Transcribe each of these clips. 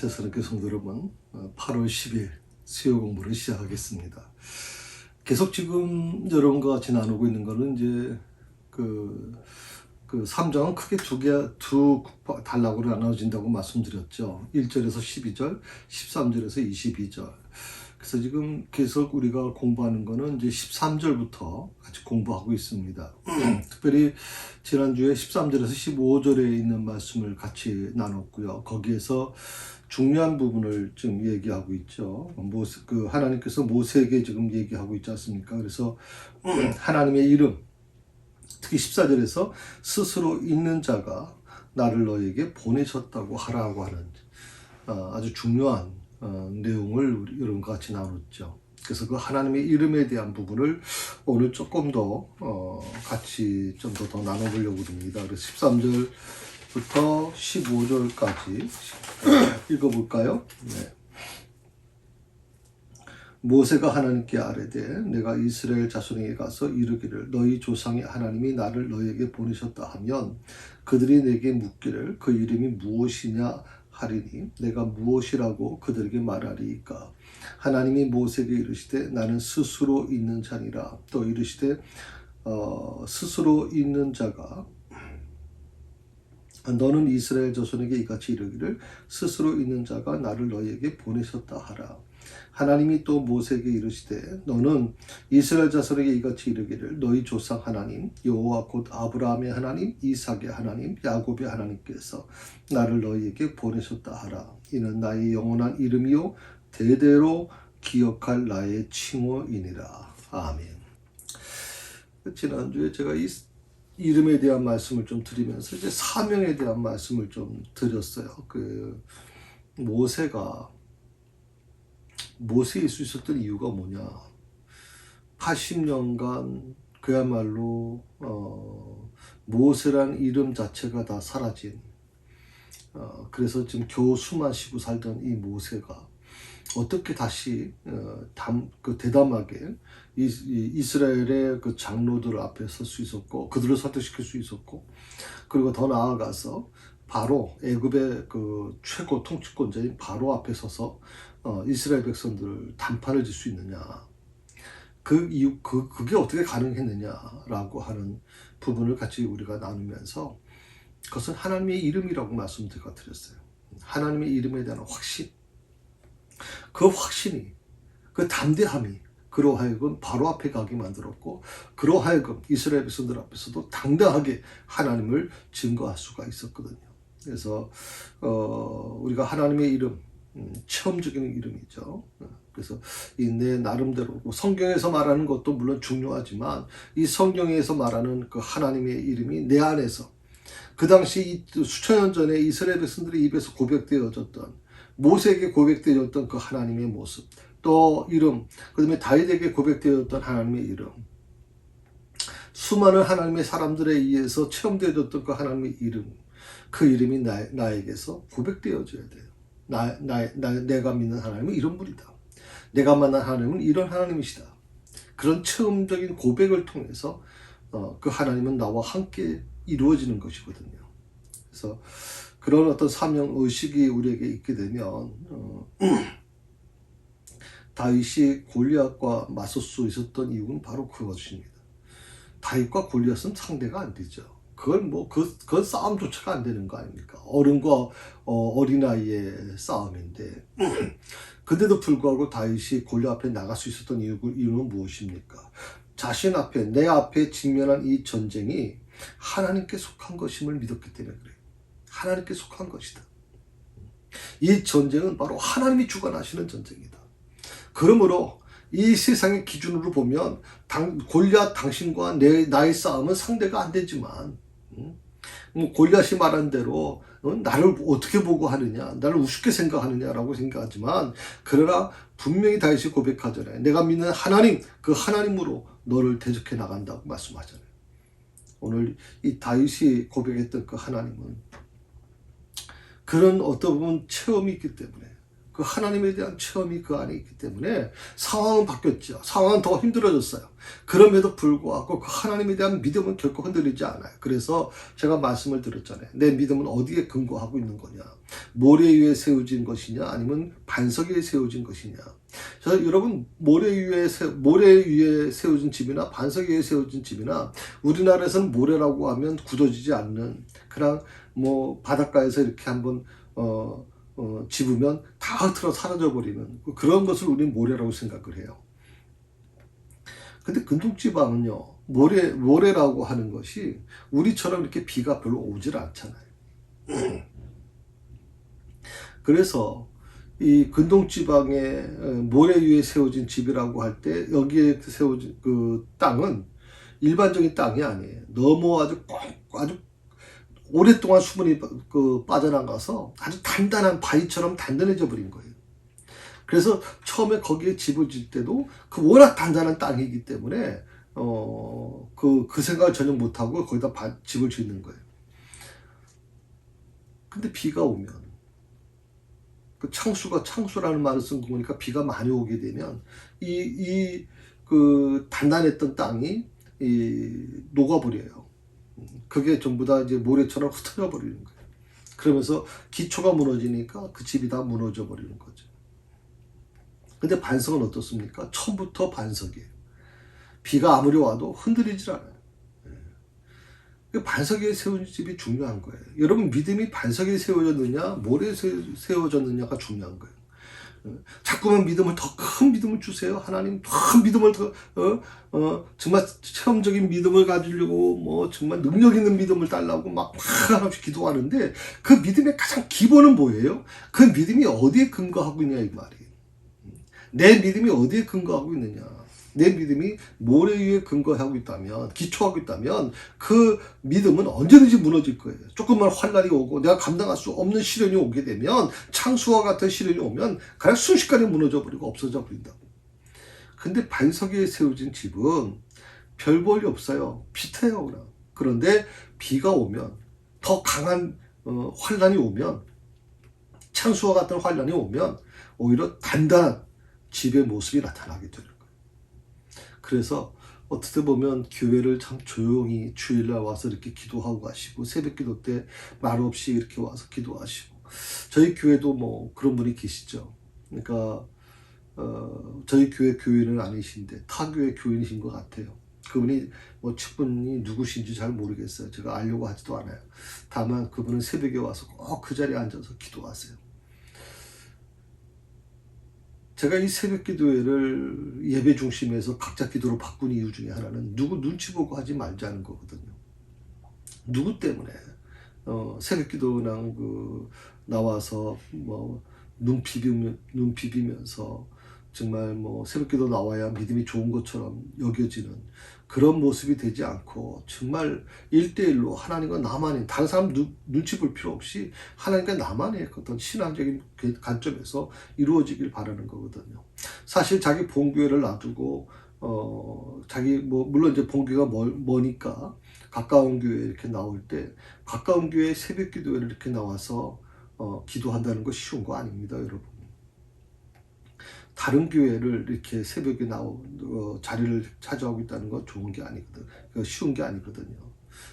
새사랑교회 성도 여러분, 8월 10일 수요 공부를 시작하겠습니다. 계속 지금 여러분과 같이 나누고 있는 거는 이제 그 3장은 크게 두 단락으로 나눠진다고 말씀드렸죠. 1절에서 12절, 13절에서 22절. 그래서 지금 계속 우리가 공부하는 거는 이제 13절부터 같이 공부하고 있습니다. 특별히 지난주에 13절에서 15절에 있는 말씀을 같이 나눴고요. 거기에서 중요한 부분을 지금 얘기하고 있죠. 하나님께서 모세에게 지금 얘기하고 있지 않습니까? 그래서 하나님의 이름, 특히 14절에서 스스로 있는 자가 나를 너에게 보내셨다고 하라고 하는 아주 중요한 내용을 여러분과 같이 나눴죠. 그래서 그 하나님의 이름에 대한 부분을 오늘 조금 더 같이 좀 더 나눠보려고 합니다. 그래서 13절부터 15절까지 읽어볼까요? 네. 모세가 하나님께 아뢰되 내가 이스라엘 자손에게 가서 이르기를 너희 조상의 하나님이 나를 너희에게 보내셨다 하면 그들이 내게 묻기를 그 이름이 무엇이냐 하리니 내가 무엇이라고 그들에게 말하리이까. 하나님이 모세에게 이르시되 나는 스스로 있는 자니라. 또 이르시되 스스로 있는 자가 너는 이스라엘 자손에게 이같이 이르기를 스스로 있는 자가 나를 너희에게 보내셨다 하라. 하나님이 또 모세에게 이르시되 너는 이스라엘 자손에게 이같이 이르기를 너희 조상 하나님 여호와 곧 아브라함의 하나님 이삭의 하나님 야곱의 하나님께서 나를 너희에게 보내셨다 하라. 이는 나의 영원한 이름이요 대대로 기억할 나의 칭호이니라. 아멘. 지난주에 제가 이 이름에 대한 말씀을 좀 드리면서 이제 사명에 대한 말씀을 좀 드렸어요. 모세일 수 있었던 이유가 뭐냐? 80년간 그야말로 모세란 이름 자체가 다 사라진 그래서 지금 겨우 숨만 쉬고 살던 이 모세가 어떻게 다시 대담하게 이스라엘의 그 장로들 앞에 설 수 있었고 그들을 설득시킬 수 있었고 그리고 더 나아가서 바로 애굽의 그 최고 통치권자인 바로 앞에 서서 이스라엘 백성들을 단판을 질 수 있느냐, 그게 어떻게 가능했느냐라고 하는 부분을 같이 우리가 나누면서 그것은 하나님의 이름이라고 말씀드렸어요. 하나님의 이름에 대한 확신, 그 확신이, 그 담대함이 그로 하여금 바로 앞에 가게 만들었고 그로 하여금 이스라엘 백성들 앞에서도 당당하게 하나님을 증거할 수가 있었거든요. 그래서 우리가 하나님의 이름, 체험적인 이름이죠. 그래서 내 나름대로 성경에서 말하는 것도 물론 중요하지만 이 성경에서 말하는 그 하나님의 이름이 내 안에서 그 당시 수천 년 전에 이스라엘 백성들의 입에서 고백되어졌던 모세에게 고백되어졌던 그 하나님의 모습, 또 이름, 그 다음에 다윗에게 고백되어졌던 하나님의 이름, 수많은 하나님의 사람들에 의해서 체험되어졌던 그 하나님의 이름, 그 이름이 나에게서 고백되어져야 돼요. 내가 믿는 하나님은 이런 분이다. 내가 만난 하나님은 이런 하나님이시다. 그런 체험적인 고백을 통해서 그 하나님은 나와 함께 이루어지는 것이거든요. 그래서 그런 어떤 사명 의식이 우리에게 있게 되면 다윗이 골리앗과 맞설 수 있었던 이유는 바로 그것입니다. 다윗과 골리앗은 상대가 안 되죠. 그건 싸움조차가 안 되는 거 아닙니까? 어른과 어린아이의 싸움인데 근데도 불구하고 다윗이 골리앗 앞에 나갈 수 있었던 이유는 무엇입니까? 자신 앞에, 내 앞에 직면한 이 전쟁이 하나님께 속한 것임을 믿었기 때문에 그래요. 하나님께 속한 것이다. 이 전쟁은 바로 하나님이 주관하시는 전쟁이다. 그러므로 이 세상의 기준으로 보면 골리앗 당신과 나의 싸움은 상대가 안 되지만 골리앗이 말한 대로 나를 어떻게 보고 하느냐, 나를 우습게 생각하느냐라고 생각하지만 그러나 분명히 다윗이 고백하잖아요. 내가 믿는 하나님, 그 하나님으로 너를 대적해 나간다고 말씀하잖아요. 오늘 이 다윗이 고백했던 그 하나님은 그런 어떤 부분 체험이 있기 때문에 그 그 하나님에 대한 체험이 그 안에 있기 때문에 상황은 바뀌었죠. 상황은 더 힘들어졌어요. 그럼에도 불구하고 그 하나님에 대한 믿음은 결코 흔들리지 않아요. 그래서 제가 말씀을 드렸잖아요. 내 믿음은 어디에 근거하고 있는 거냐? 모래 위에 세워진 것이냐? 아니면 반석 위에 세워진 것이냐? 여러분, 모래 위에 세워진 집이나 반석 위에 세워진 집이나, 우리나라에서는 모래라고 하면 굳어지지 않는, 그냥 뭐 바닷가에서 이렇게 한번 집으면 다 흐트러 사라져버리는 그런 것을 우리는 모래라고 생각을 해요. 근데 근동지방은요, 모래라고 하는 것이 우리처럼 이렇게 비가 별로 오질 않잖아요. 그래서 이 근동지방의 모래 위에 세워진 집이라고 할 때, 여기에 세워진 그 땅은 일반적인 땅이 아니에요. 너무 아주 오랫동안 수분이 빠져나가서 아주 단단한 바위처럼 단단해져 버린 거예요. 그래서 처음에 거기에 집을 질 때도 그 워낙 단단한 땅이기 때문에 그 생각을 전혀 못하고 거기다 집을 짓는 거예요. 근데 비가 오면, 그 창수라는 말을 쓴 거니까 비가 많이 오게 되면 그 단단했던 땅이 녹아버려요. 그게 전부 다 이제 모래처럼 흩어져 버리는 거예요. 그러면서 기초가 무너지니까 그 집이 다 무너져 버리는 거죠. 근데 반석은 어떻습니까? 처음부터 반석이에요. 비가 아무리 와도 흔들리질 않아요. 반석 위에 세운 집이 중요한 거예요. 여러분, 믿음이 반석 위에 세워졌느냐, 모래에 세워졌느냐가 중요한 거예요. 자꾸만 믿음을, 더 큰 믿음을 주세요. 하나님 큰 믿음을 정말 체험적인 믿음을 가지려고 뭐 정말 능력 있는 믿음을 달라고 막 한없이 기도하는데, 그 믿음의 가장 기본은 뭐예요? 그 믿음이 어디에 근거하고 있냐 이 말이에요. 내 믿음이 어디에 근거하고 있느냐. 내 믿음이 모래 위에 근거하고 있다면, 기초하고 있다면 그 믿음은 언제든지 무너질 거예요. 조금만 환난이 오고 내가 감당할 수 없는 시련이 오게 되면, 창수와 같은 시련이 오면 그냥 순식간에 무너져 버리고 없어져 버린다고. 근데 반석 위에 세워진 집은 별 볼이 없어요. 비슷해요. 그냥. 그런데 비가 오면, 더 강한 환난이 오면, 창수와 같은 환난이 오면 오히려 단단한 집의 모습이 나타나게 되는 거예요. 그래서 어떻게 보면 교회를 참 조용히 주일날 와서 이렇게 기도하고 가시고, 새벽 기도 때 말없이 이렇게 와서 기도하시고, 저희 교회도 뭐 그런 분이 계시죠. 그러니까 저희 교회 교인은 아니신데 타 교회 교인이신 것 같아요. 그분이 뭐 측분이 누구신지 잘 모르겠어요. 제가 알려고 하지도 않아요. 다만 그분은 새벽에 와서 꼭 그 자리에 앉아서 기도하세요. 제가 이 새벽 기도회를 예배 중심에서 각자 기도로 바꾼 이유 중에 하나는 누구 눈치 보고 하지 말자는 거거든요. 누구 때문에 새벽 기도랑 나와서 뭐 눈 비비면서 정말 뭐 새벽 기도 나와야 믿음이 좋은 것처럼 여겨지는 그런 모습이 되지 않고, 정말 1대1로 하나님과 나만이, 다른 사람 눈치 볼 필요 없이 하나님과 나만의 어떤 신앙적인 관점에서 이루어지길 바라는 거거든요. 사실 자기 본교회를 놔두고 자기 뭐 물론 이제 본교회가 머니까 가까운 교회 이렇게 나올 때, 가까운 교회 새벽 기도회를 이렇게 나와서 기도한다는 거 쉬운 거 아닙니다, 여러분. 다른 교회를 이렇게 새벽에 자리를 차지하고 있다는 건 좋은 게 아니거든. 쉬운 게 아니거든요.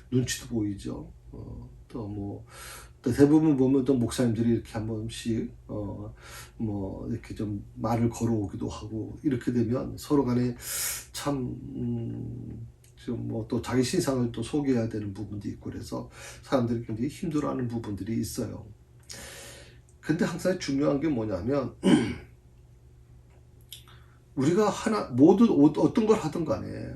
눈치도 보이죠. 또 대부분 보면 또 목사님들이 이렇게 한 번씩 뭐 이렇게 좀 말을 걸어오기도 하고, 이렇게 되면 서로 간에 참 좀 뭐 또 자기 신상을 또 소개해야 되는 부분도 있고, 그래서 사람들이 굉장히 힘들어하는 부분들이 있어요. 근데 항상 중요한 게 뭐냐면 우리가 모두 어떤 걸 하든 간에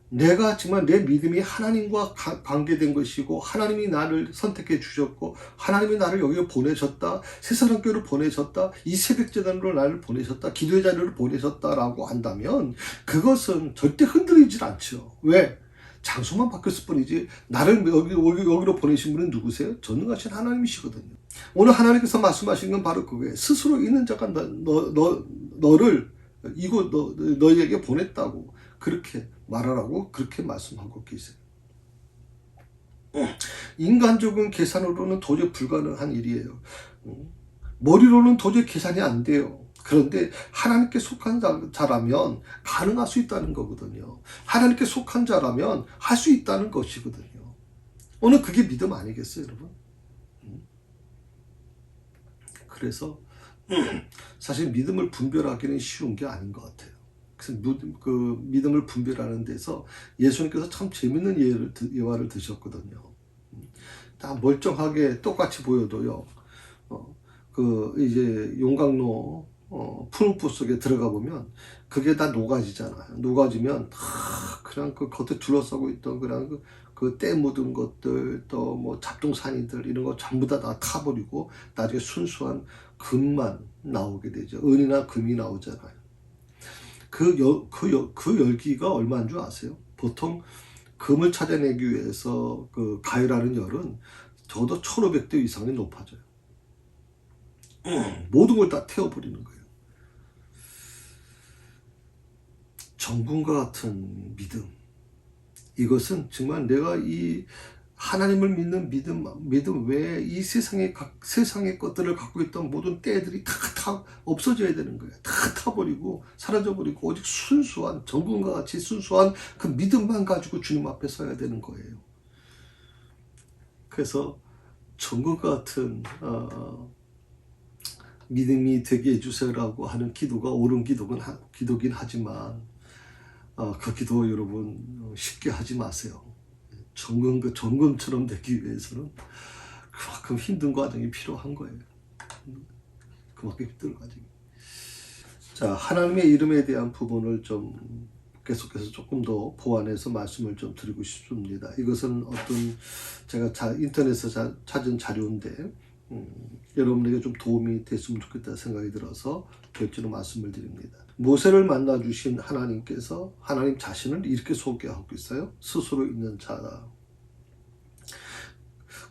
내가 정말 내 믿음이 하나님과 관계된 것이고, 하나님이 나를 선택해 주셨고, 하나님이 나를 여기에 보내셨다, 새사랑교회로 보내셨다, 이 새벽재단으로 나를 보내셨다, 기도의 자리로 보내셨다라고 한다면 그것은 절대 흔들리질 않죠. 왜? 장소만 바뀌었을 뿐이지 나를 여기로 보내신 분은 누구세요? 전능하신 하나님이시거든요. 오늘 하나님께서 말씀하신 건 바로 그거예요. 스스로 있는 자가 너를 너희에게 보냈다고 그렇게 말하라고 그렇게 말씀하고 계세요. 인간적인 계산으로는 도저히 불가능한 일이에요. 머리로는 도저히 계산이 안 돼요. 그런데 하나님께 속한 자라면 가능할 수 있다는 거거든요. 하나님께 속한 자라면 할 수 있다는 것이거든요. 오늘 그게 믿음 아니겠어요, 여러분? 그래서 사실 믿음을 분별하기는 쉬운 게 아닌 것 같아요. 그래서 그 믿음을 분별하는 데서 예수님께서 참 재밌는 예화를 드셨거든요. 다 멀쩡하게 똑같이 보여도요. 그 이제 용광로 푸른불 속에 들어가 보면 그게 다 녹아지잖아요. 녹아지면 그냥 그 겉에 둘러싸고 있던 그냥 그 때 묻은 것들 또 뭐 잡동사니들 이런 거 전부 다 타버리고 나중에 순수한 금만 나오게 되죠. 은이나 금이 나오잖아요. 그 열기가 얼마인 줄 아세요? 보통 금을 찾아내기 위해서 그 가열하는 열은 적어도 1500도 이상이 높아져요. 모든 걸 다 태워버리는 거예요. 정금과 같은 믿음. 이것은 정말 내가 이 하나님을 믿는 믿음 외에 이 세상의 것들을 갖고 있던 모든 때들이 다 없어져야 되는 거예요. 다 타버리고 사라져버리고 오직 순수한 정금과 같이 순수한 그 믿음만 가지고 주님 앞에 서야 되는 거예요. 그래서 정금과 같은 믿음이 되게 해주세요라고 하는 기도가 옳은 기도긴 하지만 그 기도 여러분 쉽게 하지 마세요. 정금처럼 되기 위해서는 그만큼 힘든 과정이 필요한 거예요. 그만큼 힘든 과정이. 자, 하나님의 이름에 대한 부분을 좀 계속해서 조금 더 보완해서 말씀을 좀 드리고 싶습니다. 이것은 어떤 제가 인터넷에서 찾은 자료인데 여러분에게 좀 도움이 됐으면 좋겠다 생각이 들어서 결제로 말씀을 드립니다. 모세를 만나 주신 하나님께서 하나님 자신을 이렇게 소개하고 있어요. 스스로 있는 자다.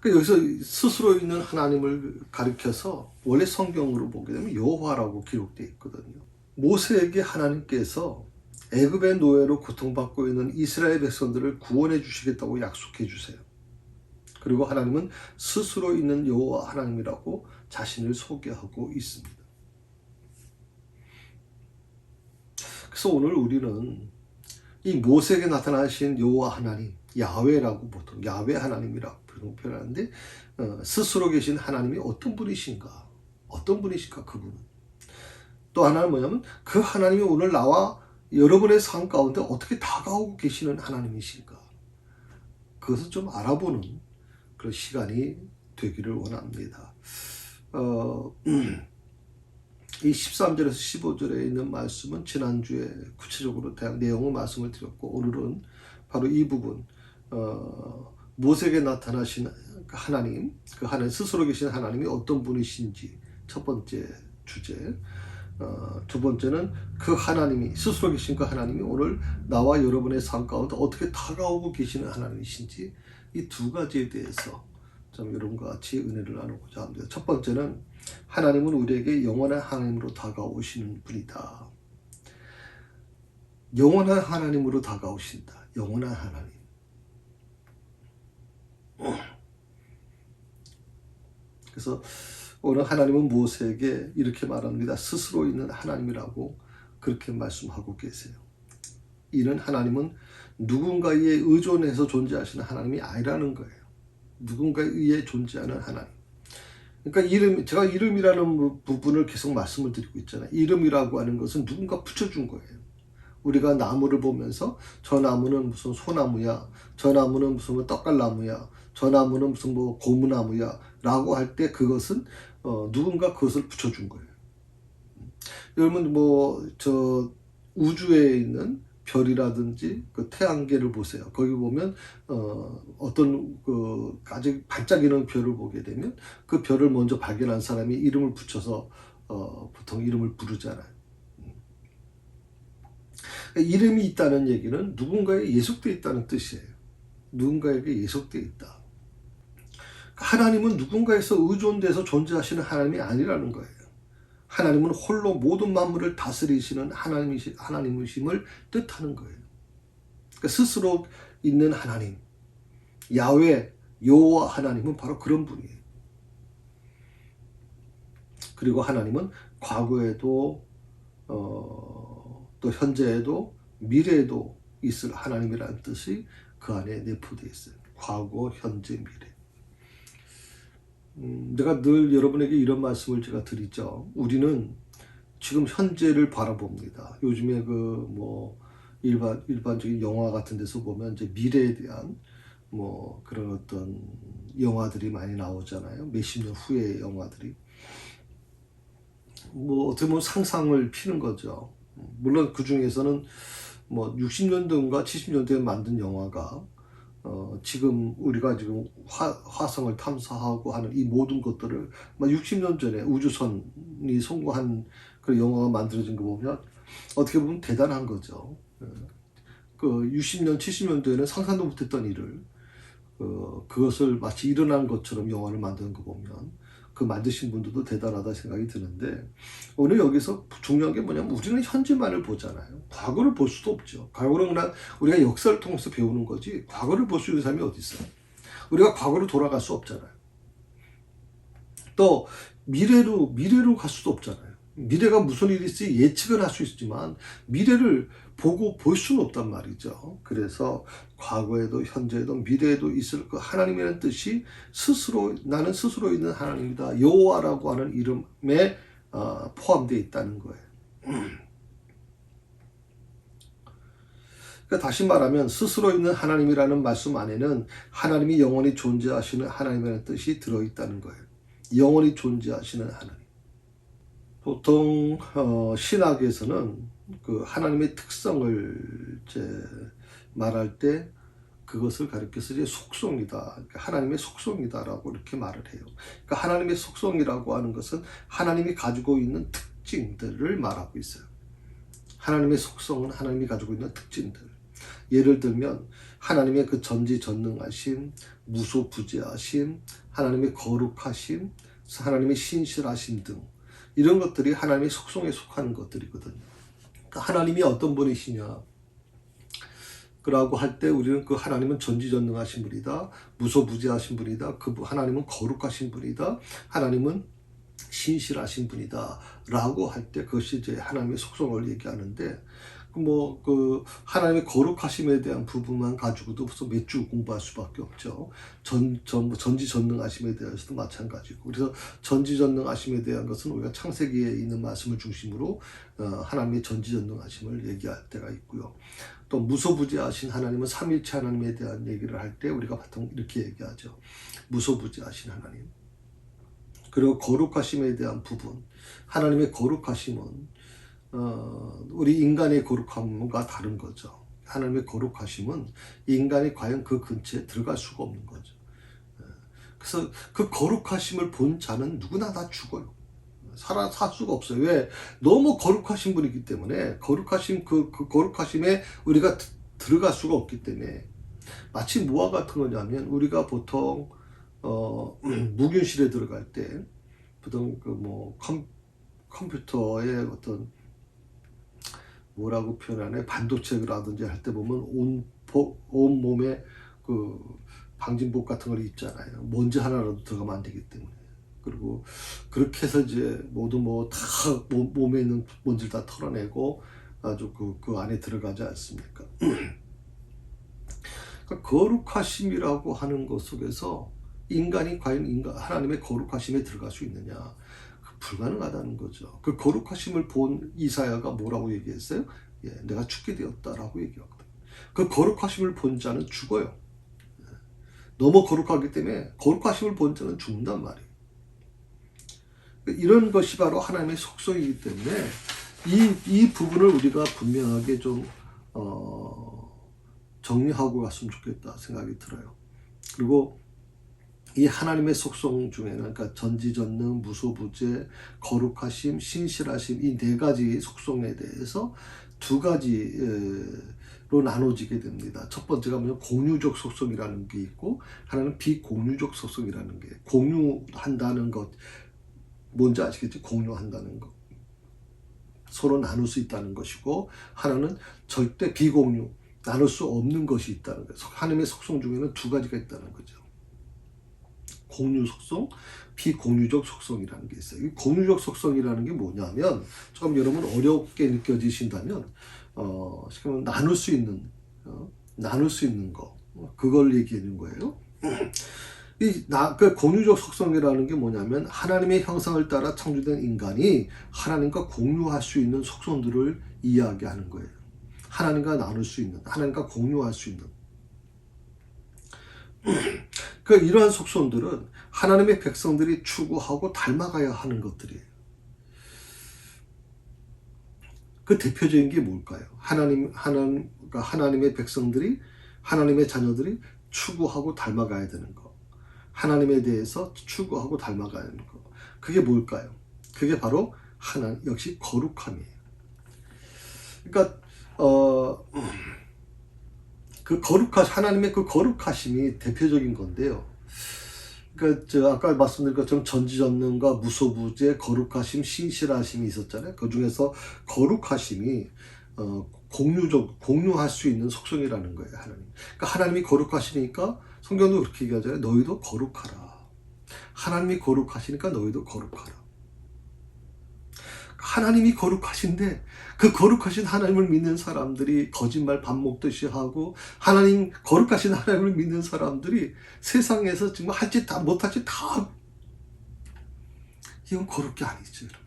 여기서 스스로 있는 하나님을 가리켜서 원래 성경으로 보게 되면 여호와라고 기록되어 있거든요. 모세에게 하나님께서 애굽의 노예로 고통받고 있는 이스라엘 백성들을 구원해 주시겠다고 약속해 주세요. 그리고 하나님은 스스로 있는 여호와 하나님이라고 자신을 소개하고 있습니다. 그래서 오늘 우리는 이 모세에게 나타나신 여호와 하나님, 야훼라고 보통 야훼 하나님이라고 표현하는데 스스로 계신 하나님이 어떤 분이신가? 어떤 분이실까 그분은? 또 하나는 뭐냐면 그 하나님이 오늘 나와 여러분의 삶 가운데 어떻게 다가오고 계시는 하나님이실까? 그것을 좀 알아보는 그런 시간이 되기를 원합니다. 이 13절에서 15절에 있는 말씀은 지난주에 구체적으로 대한 내용을 말씀을 드렸고 오늘은 바로 이 부분 모세에게 나타나신 하나님, 그 하나님 스스로 계신 하나님이 어떤 분이신지 첫 번째 주제, 두 번째는 그 하나님이 스스로 계신 그 하나님이 오늘 나와 여러분의 삶 가운데 어떻게 다가오고 계시는 하나님이신지 이 두 가지에 대해서 좀 여러분과 같이 은혜를 나누고자 합니다. 첫 번째는 하나님은 우리에게 영원한 하나님으로 다가오시는 분이다. 영원한 하나님으로 다가오신다. 영원한 하나님. 그래서 오늘 하나님은 모세에게 이렇게 말합니다. 스스로 있는 하나님이라고 그렇게 말씀하고 계세요. 이는 하나님은 누군가에 의존해서 존재하시는 하나님이 아니라는 거예요. 누군가에 의해 존재하는 하나님. 그러니까 제가 이름이라는 부분을 계속 말씀을 드리고 있잖아요. 이름이라고 하는 것은 누군가 붙여준 거예요. 우리가 나무를 보면서 저 나무는 무슨 소나무야, 저 나무는 무슨 뭐 떡갈나무야, 저 나무는 무슨 뭐 고무나무야 라고 할 때 그것은 누군가 그것을 붙여준 거예요. 여러분 뭐 저 우주에 있는 별이라든지 그 태양계를 보세요. 거기 보면 어떤 그 아주 반짝이는 별을 보게 되면 그 별을 먼저 발견한 사람이 이름을 붙여서 보통 이름을 부르잖아요. 이름이 있다는 얘기는 누군가에 예속되어 있다는 뜻이에요. 누군가에게 예속되어 있다. 하나님은 누군가에서 의존돼서 존재하시는 하나님이 아니라는 거예요. 하나님은 홀로 모든 만물을 다스리시는 하나님이심을 뜻하는 거예요. 그러니까 스스로 있는 하나님, 야훼, 여호와 하나님은 바로 그런 분이에요. 그리고 하나님은 과거에도 또 현재에도 미래에도 있을 하나님이라는 뜻이 그 안에 내포되어 있어요. 과거, 현재, 미래. 내가 늘 여러분에게 이런 말씀을 제가 드리죠. 우리는 지금 현재를 바라봅니다. 요즘에 일반적인 영화 같은 데서 보면 이제 미래에 대한 그런 어떤 영화들이 많이 나오잖아요. 몇십 년 후의 영화들이. 어떻게 보면 상상을 피는 거죠. 물론 그 중에서는 60년대인가 70년대에 만든 영화가 지금 우리가 지금 화성을 탐사하고 하는 이 모든 것들을 60년 전에 우주선이 성공한 그 영화가 만들어진 거 보면 어떻게 보면 대단한 거죠. 그 60년, 70년대에는 상상도 못했던 일을 그것을 마치 일어난 것처럼 영화를 만드는 거 보면 그 만드신 분들도 대단하다 생각이 드는데, 오늘 여기서 중요한 게 뭐냐면 우리는 현재만을 보잖아요. 과거를 볼 수도 없죠. 과거는 그냥 우리가 역사를 통해서 배우는 거지 과거를 볼 수 있는 사람이 어디 있어요. 우리가 과거로 돌아갈 수 없잖아요. 또 미래로 갈 수도 없잖아요. 미래가 무슨 일이 있을지 예측을 할 수 있지만 미래를 보고 볼 수는 없단 말이죠. 그래서 과거에도 현재에도 미래에도 있을 그 하나님이라는 뜻이 나는 스스로 있는 하나님이다, 여호와라고 하는 이름에 포함되어 있다는 거예요. 그러니까 다시 말하면 스스로 있는 하나님이라는 말씀 안에는 하나님이 영원히 존재하시는 하나님이라는 뜻이 들어있다는 거예요. 영원히 존재하시는 하나님. 보통 신학에서는 그 하나님의 특성을 이제 말할 때 그것을 가리켜서 이제 속성이다, 그러니까 하나님의 속성이다라고 이렇게 말을 해요. 그러니까 하나님의 속성이라고 하는 것은 하나님이 가지고 있는 특징들을 말하고 있어요. 하나님의 속성은 하나님이 가지고 있는 특징들. 예를 들면 하나님의 그 전지전능하심, 무소부재하심, 하나님의 거룩하심, 하나님의 신실하심 등 이런 것들이 하나님의 속성에 속하는 것들이거든요. 그러니까 하나님이 어떤 분이시냐 라고 할 때 우리는 그 하나님은 전지전능하신 분이다, 무소부재하신 분이다, 그 하나님은 거룩하신 분이다, 하나님은 신실하신 분이다 라고 할 때 그것이 이제 하나님의 속성을 얘기하는데, 하나님의 거룩하심에 대한 부분만 가지고도 벌써 몇 주 공부할 수밖에 없죠. 전지전능하심에 대해서도 마찬가지고. 그래서 전지전능하심에 대한 것은 우리가 창세기에 있는 말씀을 중심으로 하나님의 전지전능하심을 얘기할 때가 있고요. 또 무소부재하신 하나님은 삼일체 하나님에 대한 얘기를 할 때 우리가 보통 이렇게 얘기하죠. 무소부재하신 하나님. 그리고 거룩하심에 대한 부분, 하나님의 거룩하심은 우리 인간의 거룩함과 다른 거죠. 하나님의 거룩하심은 인간이 과연 그 근처에 들어갈 수가 없는 거죠. 그래서 그 거룩하심을 본 자는 누구나 다 죽어요. 살 수가 없어요. 왜? 너무 거룩하신 분이기 때문에, 그 거룩하심에 우리가 들어갈 수가 없기 때문에. 마치 뭐와 같은 거냐면 우리가 보통 무균실에 들어갈 때 보통 컴퓨터의 어떤 뭐라고 표현하네, 반도체라든지 할 때 보면 온 몸에 그 방진복 같은 걸 입잖아요. 먼지 하나라도 들어가면 안 되기 때문에. 그리고 그렇게 해서 이제 모두 다 몸에 있는 먼지를 다 털어내고 아주 그 안에 들어가지 않습니까? 그러니까 거룩하심이라고 하는 것 속에서 인간이 과연 하나님의 거룩하심에 들어갈 수 있느냐? 불가능하다는 거죠. 그 거룩하심을 본 이사야가 뭐라고 얘기했어요? 내가 죽게 되었다라고 얘기하거든요. 그 거룩하심을 본 자는 죽어요. 너무 거룩하기 때문에 거룩하심을 본 자는 죽는단 말이에요. 이런 것이 바로 하나님의 속성이기 때문에 이 부분을 우리가 분명하게 좀 정리하고 갔으면 좋겠다 생각이 들어요. 그리고 이 하나님의 속성 중에는, 그러니까 전지전능, 무소부재, 거룩하심, 신실하심, 이 네 가지 속성에 대해서 두 가지로 나눠지게 됩니다. 첫 번째가 공유적 속성이라는 게 있고, 하나는 비공유적 속성이라는 게. 공유한다는 것 뭔지 아시겠죠? 공유한다는 것, 서로 나눌 수 있다는 것이고, 하나는 절대 비공유, 나눌 수 없는 것이 있다는 거예요. 하나님의 속성 중에는 두 가지가 있다는 거죠. 공유 속성, 비공유적 속성이라는 게 있어요. 이 공유적 속성이라는 게 뭐냐면, 조금 여러분 어렵게 느껴지신다면, 지금 나눌 수 있는 거, 그걸 얘기하는 거예요. 그 공유적 속성이라는 게 뭐냐면, 하나님의 형상을 따라 창조된 인간이 하나님과 공유할 수 있는 속성들을 이야기하는 거예요. 하나님과 나눌 수 있는, 하나님과 공유할 수 있는. 그 이러한 속성들은 하나님의 백성들이 추구하고 닮아가야 하는 것들이에요. 그 대표적인 게 뭘까요? 하나님의 백성들이, 하나님의 자녀들이 추구하고 닮아가야 되는 거. 하나님에 대해서 추구하고 닮아가야 하는 거. 그게 뭘까요? 그게 바로 역시 거룩함이에요. 그러니까 하나님의 그 거룩하심이 대표적인 건데요. 그러니까 아까 말씀드린 것처럼 전지전능과 무소부재, 거룩하심, 신실하심이 있었잖아요. 그 중에서 거룩하심이 공유할 수 있는 속성이라는 거예요, 하나님. 그러니까 하나님이 거룩하시니까 성경도 그렇게 얘기하잖아요. 너희도 거룩하라. 하나님이 거룩하시니까 너희도 거룩하라. 하나님이 거룩하신데, 그 거룩하신 하나님을 믿는 사람들이 거짓말 밥 먹듯이 하고, 거룩하신 하나님을 믿는 사람들이 세상에서 정말 못할 짓 다 하고, 이건 거룩이 아니죠, 여러분.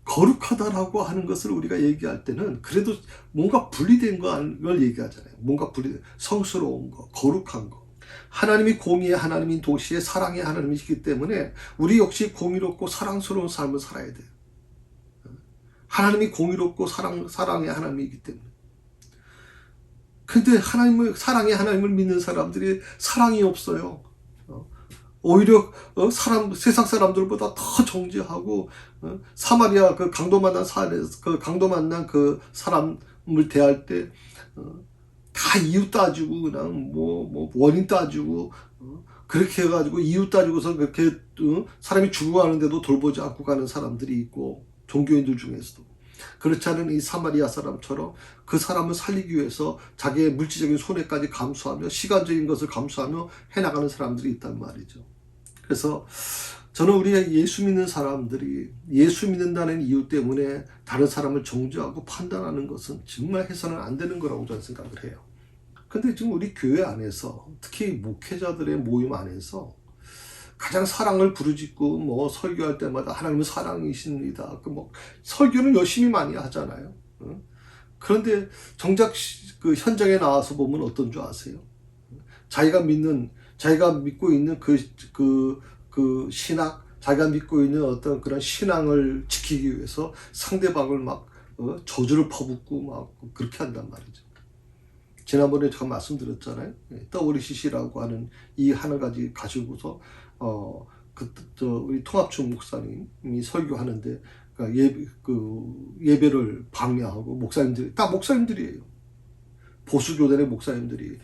거룩하다라고 하는 것을 우리가 얘기할 때는 그래도 뭔가 분리된 걸 얘기하잖아요. 뭔가 성스러운 거, 거룩한 거. 하나님이 공의의 하나님인 동시에 사랑의 하나님이시기 때문에 우리 역시 공의롭고 사랑스러운 삶을 살아야 돼요. 하나님이 공의롭고 사랑의 하나님이기 때문에. 근데 사랑의 하나님을 믿는 사람들이 사랑이 없어요. 오히려 세상 사람들보다 더 정죄하고, 사마리아 강도 만난 그 사람을 대할 때 다 이유 따지고, 그냥 뭐 원인 따지고, 그렇게 해가지고 이유 따지고서 그렇게 사람이 죽어가는데도 돌보지 않고 가는 사람들이 있고, 종교인들 중에서도. 그렇지 않은 이 사마리아 사람처럼 그 사람을 살리기 위해서 자기의 물질적인 손해까지 감수하며, 시간적인 것을 감수하며 해나가는 사람들이 있단 말이죠. 그래서 저는 우리가 예수 믿는 사람들이 예수 믿는다는 이유 때문에 다른 사람을 정죄하고 판단하는 것은 정말 해서는 안 되는 거라고 저는 생각을 해요. 근데 지금 우리 교회 안에서, 특히 목회자들의 모임 안에서 가장 사랑을 부르짖고 설교할 때마다 하나님은 사랑이십니다. 설교는 열심히 많이 하잖아요. 그런데 정작 그 현장에 나와서 보면 어떤 줄 아세요? 자기가 믿고 있는 그 신학, 자기가 믿고 있는 어떤 그런 신앙을 지키기 위해서 상대방을 저주를 퍼붓고 그렇게 한단 말이죠. 지난번에 제가 말씀드렸잖아요. WCC라고 하는 이 하나 가지 가지고서 우리 통합중 목사님이 설교하는데, 예배를 방해하고, 목사님들이에요. 보수교단의 목사님들이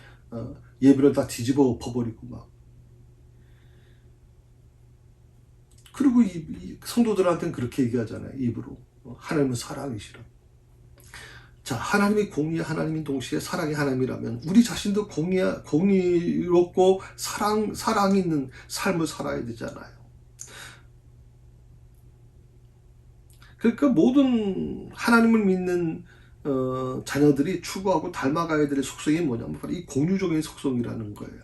예배를 다 뒤집어 엎어버리고 그리고 이 성도들한테는 그렇게 얘기하잖아요. 입으로. 하나님은 사랑이시라. 자, 하나님이 공의의 하나님인 동시에 사랑의 하나님이라면 우리 자신도 공의롭고 사랑이 있는 삶을 살아야 되잖아요. 그러니까 모든 하나님을 믿는 자녀들이 추구하고 닮아가야 될 속성이 뭐냐면 바로 이 공유적인 속성이라는 거예요.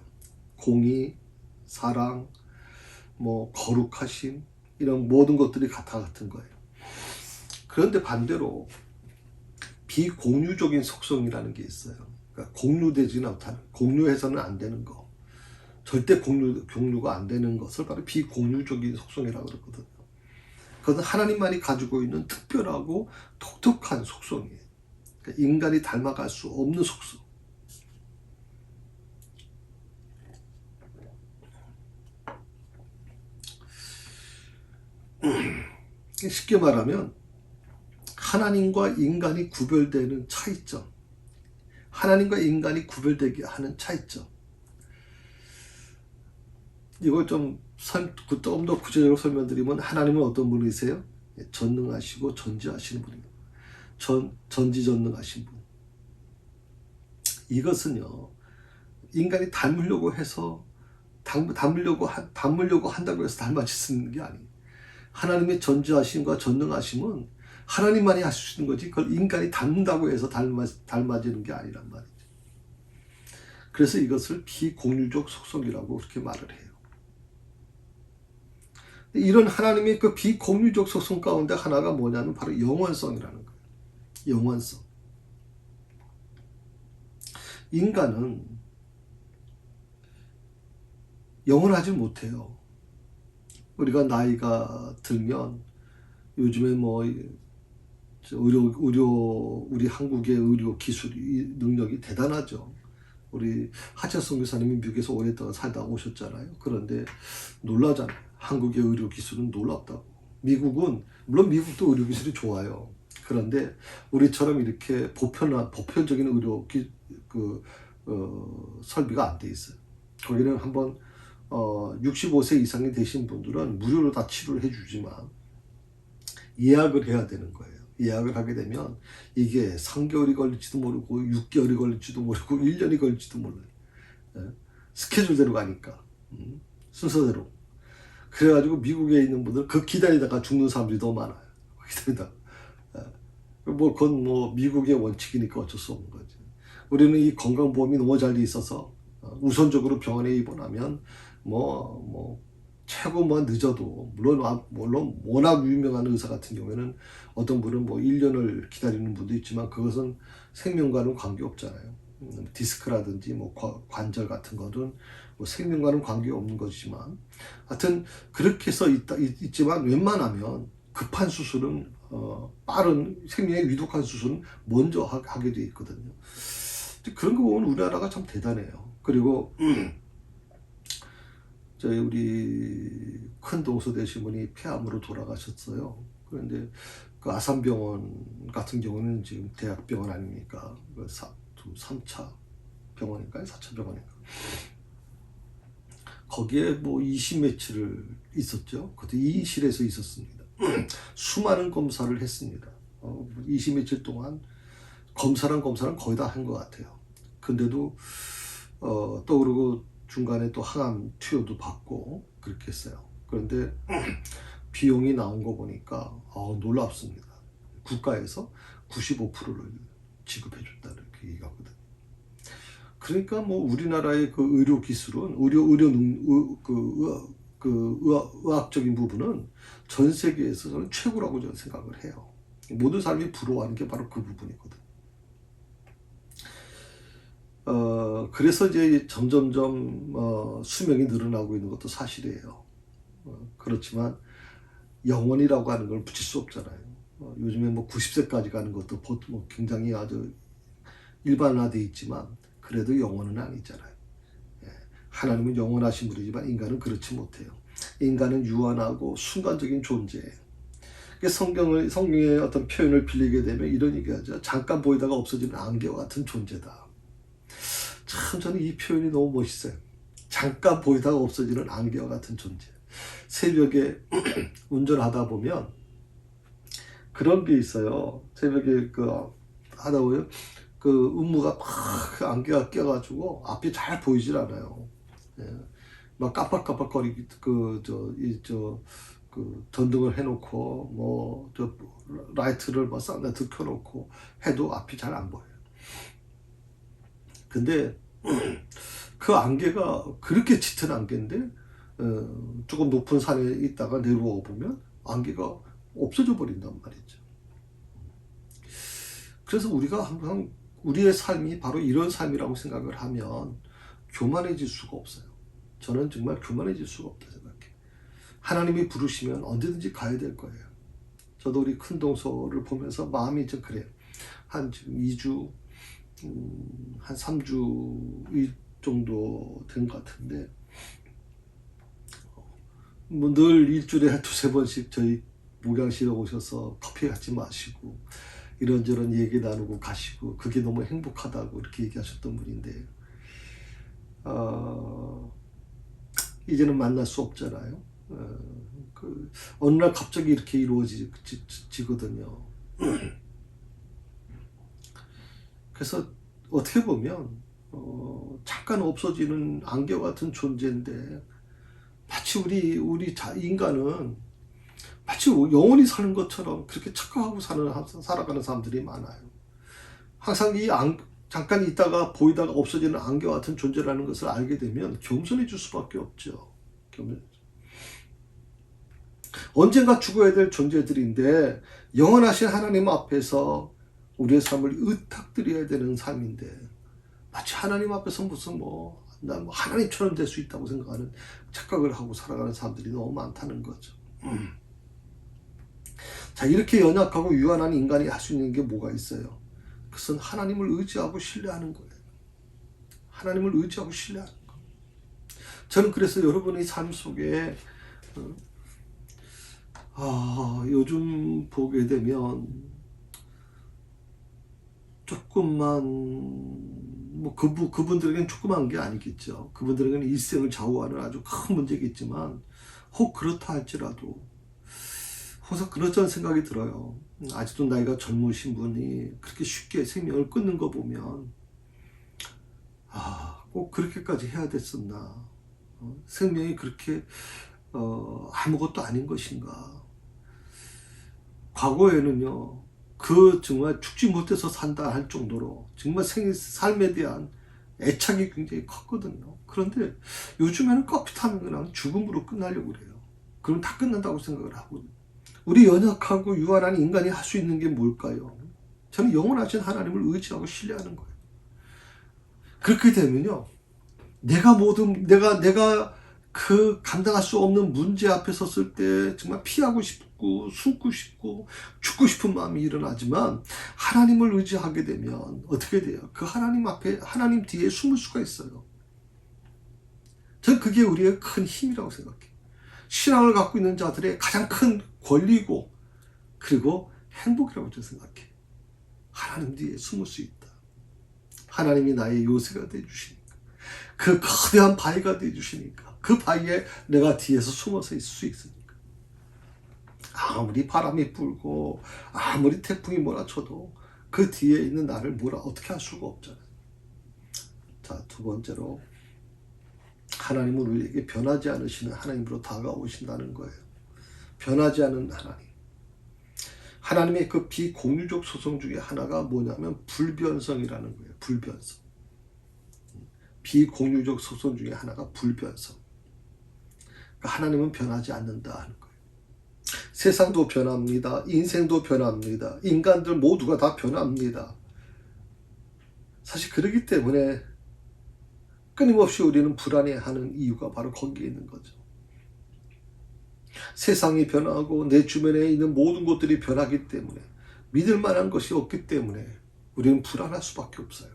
공의, 사랑, 거룩하심, 이런 모든 것들이 같은 거예요. 그런데 반대로 비공유적인 속성이라는 게 있어요. 그러니까 공유되지는 못하는, 공유해서는 안 되는 거, 절대 공유가 안 되는 것을 바로 비공유적인 속성이라고 그러거든요. 그것은 하나님만이 가지고 있는 특별하고 독특한 속성이에요. 그러니까 인간이 닮아갈 수 없는 속성. 쉽게 말하면 하나님과 인간이 구별되는 차이점, 하나님과 인간이 구별되게 하는 차이점. 이걸 좀 더 구체적으로 설명드리면, 하나님은 어떤 분이세요? 전능하시고 전지하시는 분입니다. 전지전능하신 분. 이것은요, 인간이 닮으려고 해서 닮으려고 한다고 해서 닮아질 수 있는 게 아니에요. 하나님의 전지하심과 전능하심은 하나님만이 하실 수 있는 거지 그걸 인간이 닮는다고 해서 닮아지는 게 아니란 말이죠. 그래서 이것을 비공유적 속성이라고 그렇게 말을 해요. 이런 하나님의 그 비공유적 속성 가운데 하나가 뭐냐면 바로 영원성이라는 거예요. 영원성. 인간은 영원하지 못해요. 우리가 나이가 들면 요즘에 뭐 우리 한국의 의료 기술 능력이 대단하죠. 우리 하철성 교사님이 미국에서 오랫동안 살다 오셨잖아요. 그런데 놀라잖아요. 한국의 의료 기술은 놀랍다고. 미국은 물론 미국도 의료 기술이 좋아요. 그런데 우리처럼 이렇게 보편적인 의료 설비가 안 돼 있어요. 거기는 한번 65세 이상이 되신 분들은 무료로 다 치료를 해주지만 예약을 해야 되는 거예요. 예약을 하게 되면 이게 3개월이 걸릴지도 모르고 6개월이 걸릴지도 모르고 1년이 걸릴지도 몰라요. 스케줄대로 가니까 순서대로. 그래가지고 미국에 있는 분들 그 기다리다가 죽는 사람들이 더 많아요. 기다리다가. 그건 미국의 원칙이니까 어쩔 수 없는 거죠. 우리는 이 건강보험이 너무 잘 돼 있어서 우선적으로 병원에 입원하면 최고만 늦어도 물론 워낙 유명한 의사 같은 경우에는 어떤 분은 1년을 기다리는 분도 있지만 그것은 생명과는 관계없잖아요. 디스크라든지 관절 같은 거는 생명과는 관계없는 것이지만 하여튼 그렇게 해서 있지만 웬만하면 급한 수술은 빠른 생명에 위독한 수술은 먼저 하게 돼 있거든요. 그런 거 보면 우리나라가 참 대단해요. 그리고 저희 우리 큰 동서 되신 분이 폐암으로 돌아가셨어요. 그런데 그 아산병원 같은 경우는 지금 대학병원 아닙니까? 3차 병원인가요? 4차 병원인가? 거기에 20며칠을 있었죠. 그것도 2실에서 있었습니다. 수많은 검사를 했습니다. 20며칠 동안 검사는 거의 다 한 것 같아요. 근데도 또 그러고 중간에 또 항암 투여도 받고 그렇게 했어요. 그런데 비용이 나온 거 보니까 놀랍습니다. 국가에서 95%를 지급해 준다 이렇게 얘기하거든요. 그러니까 우리나라의 그 의료 기술은 의학적인 부분은 전 세계에서 저는 최고라고 저는 생각을 해요. 모든 사람이 부러워하는 게 바로 그 부분이거든요. 그래서 이제 점점점 수명이 늘어나고 있는 것도 사실이에요. 그렇지만 영원이라고 하는 걸 붙일 수 없잖아요. 요즘에 90세까지 가는 것도 굉장히 아주 일반화되어 있지만 그래도 영원은 아니잖아요. 하나님은 영원하신 분이지만 인간은 그렇지 못해요. 인간은 유한하고 순간적인 존재예요. 성경의 어떤 표현을 빌리게 되면 이런 얘기하죠. 잠깐 보이다가 없어지는 안개와 같은 존재다. 참 저는 이 표현이 너무 멋있어요. 잠깐 보이다가 없어지는 안개와 같은 존재. 새벽에 운전하다 보면 그런 게 있어요. 새벽에 하다 보면 음무가 막 안개가 껴가지고 앞이 잘 보이질 않아요. 막 깜빡깜빡거리기 전등을 해놓고 라이트를 쌍라이트 켜놓고 해도 앞이 잘 안 보여요. 근데 그 안개가 그렇게 짙은 안개인데 조금 높은 산에 있다가 내려와 보면 안개가 없어져 버린단 말이죠. 그래서 우리가 항상 우리의 삶이 바로 이런 삶이라고 생각을 하면 교만해질 수가 없어요. 저는 정말 교만해질 수가 없다 생각해요. 하나님이 부르시면 언제든지 가야 될 거예요. 저도 우리 큰 동서를 보면서 마음이 좀 그래요. 지금 2주, 한 3주 정도 된 것 같은데 늘 일주일에 2-3번씩 저희 목양실에 오셔서 커피 같이 마시고 이런저런 얘기 나누고 가시고 그게 너무 행복하다고 이렇게 얘기하셨던 분인데 이제는 만날 수 없잖아요. 어느 날 갑자기 이렇게 이루어지거든요. 그래서 어떻게 보면 잠깐 없어지는 안개 같은 존재인데 마치 인간은 마치 영원히 사는 것처럼 그렇게 착각하고 살아가는 사람들이 많아요. 항상 잠깐 있다가 보이다가 없어지는 안개 같은 존재라는 것을 알게 되면 겸손해질 수밖에 없죠. 언젠가 죽어야 될 존재들인데 영원하신 하나님 앞에서 우리의 삶을 의탁드려야 되는 삶인데 마치 하나님 앞에서 무슨 난 하나님처럼 될 수 있다고 생각하는 착각을 하고 살아가는 사람들이 너무 많다는 거죠. 자, 이렇게 연약하고 유한한 인간이 할 수 있는 게 뭐가 있어요? 그것은 하나님을 의지하고 신뢰하는 거예요. 하나님을 의지하고 신뢰하는 거. 저는 그래서 여러분의 삶 속에 요즘 보게 되면 조금만 그분들에게는 조그만 게 아니겠죠. 그분들에게는 일생을 좌우하는 아주 큰 문제겠지만 혹 그렇다 할지라도 항상 그렇다는 생각이 들어요. 아직도 나이가 젊으신 분이 그렇게 쉽게 생명을 끊는 거 보면 꼭 그렇게까지 해야 됐었나. 생명이 그렇게 아무것도 아닌 것인가. 과거에는요, 정말 죽지 못해서 산다 할 정도로 정말 삶에 대한 애착이 굉장히 컸거든요. 그런데 요즘에는 껍데기하면 그냥 죽음으로 끝나려고 그래요. 그럼 다 끝난다고 생각을 하거든요. 우리 연약하고 유한한 인간이 할 수 있는 게 뭘까요? 저는 영원하신 하나님을 의지하고 신뢰하는 거예요. 그렇게 되면요, 내가 그 감당할 수 없는 문제 앞에 섰을 때 정말 피하고 싶고 숨고 싶고 죽고 싶은 마음이 일어나지만 하나님을 의지하게 되면 어떻게 돼요? 그 하나님 앞에, 하나님 뒤에 숨을 수가 있어요. 저는 그게 우리의 큰 힘이라고 생각해요. 신앙을 갖고 있는 자들의 가장 큰 권리고 그리고 행복이라고 저는 생각해요. 하나님 뒤에 숨을 수 있다. 하나님이 나의 요새가 되어주시니까, 그 거대한 바위가 되어주시니까, 그 바위에 내가 뒤에서 숨어서 있을 수 있으니까. 아무리 바람이 불고 아무리 태풍이 몰아쳐도 그 뒤에 있는 나를 어떻게 할 수가 없잖아요. 자, 두 번째로 하나님은 우리에게 변하지 않으시는 하나님으로 다가오신다는 거예요. 변하지 않은 하나님. 하나님의 그 비공유적 소성 중에 하나가 뭐냐면 불변성이라는 거예요. 불변성. 비공유적 소성 중에 하나가 불변성. 그러니까 하나님은 변하지 않는다 하는 거예요. 세상도 변합니다. 인생도 변합니다. 인간들 모두가 다 변합니다. 사실 그렇기 때문에 끊임없이 우리는 불안해하는 이유가 바로 거기에 있는 거죠. 세상이 변하고 내 주변에 있는 모든 것들이 변하기 때문에, 믿을 만한 것이 없기 때문에 우리는 불안할 수밖에 없어요.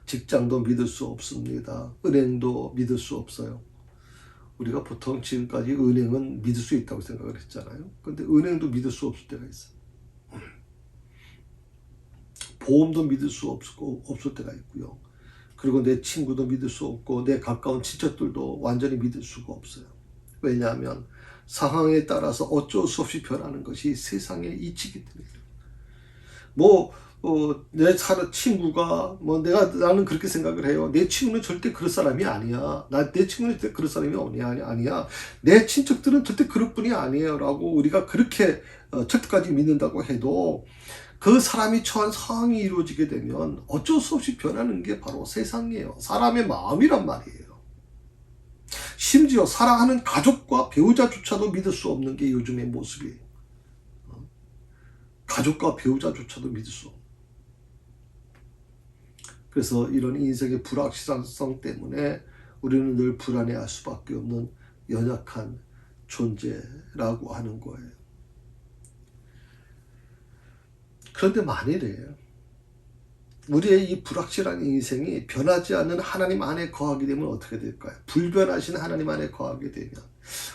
직장도 믿을 수 없습니다. 은행도 믿을 수 없어요. 우리가 보통 지금까지 은행은 믿을 수 있다고 생각을 했잖아요. 그런데 은행도 믿을 수 없을 때가 있어요. 보험도 믿을 수 없을 때가 있고요. 그리고 내 친구도 믿을 수 없고 내 가까운 친척들도 완전히 믿을 수가 없어요. 왜냐하면 상황에 따라서 어쩔 수 없이 변하는 것이 세상의 이치이기 때문에. 내 친구가 나는 그렇게 생각을 해요. 내 친구는 절대 그럴 사람이 아니야. 내 친구는 절대 그럴 사람이 아니야. 내 친척들은 절대 그럴 뿐이 아니에요라고 우리가 그렇게 절대까지 믿는다고 해도 그 사람이 처한 상황이 이루어지게 되면 어쩔 수 없이 변하는 게 바로 세상이에요. 사람의 마음이란 말이에요. 심지어 사랑하는 가족과 배우자조차도 믿을 수 없는 게 요즘의 모습이에요. 가족과 배우자조차도 믿을 수 없는. 그래서 이런 인생의 불확실성 때문에 우리는 늘 불안해할 수밖에 없는 연약한 존재라고 하는 거예요. 그런데 만일에 우리의 이 불확실한 인생이 변하지 않는 하나님 안에 거하게 되면 어떻게 될까요? 불변하신 하나님 안에 거하게 되면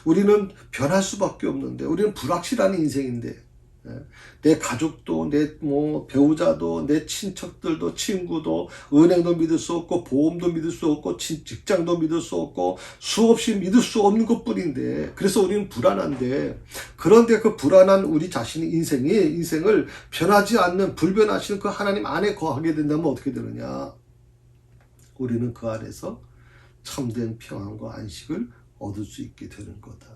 우리는 변할 수밖에 없는데, 우리는 불확실한 인생인데, 내 가족도, 내 배우자도, 내 친척들도, 친구도, 은행도 믿을 수 없고, 보험도 믿을 수 없고, 직장도 믿을 수 없고, 수없이 믿을 수 없는 것 뿐인데, 그래서 우리는 불안한데, 그런데 그 불안한 우리 자신의 인생을 변하지 않는 불변하시는 그 하나님 안에 거하게 된다면 어떻게 되느냐? 우리는 그 안에서 참된 평안과 안식을 얻을 수 있게 되는 거다.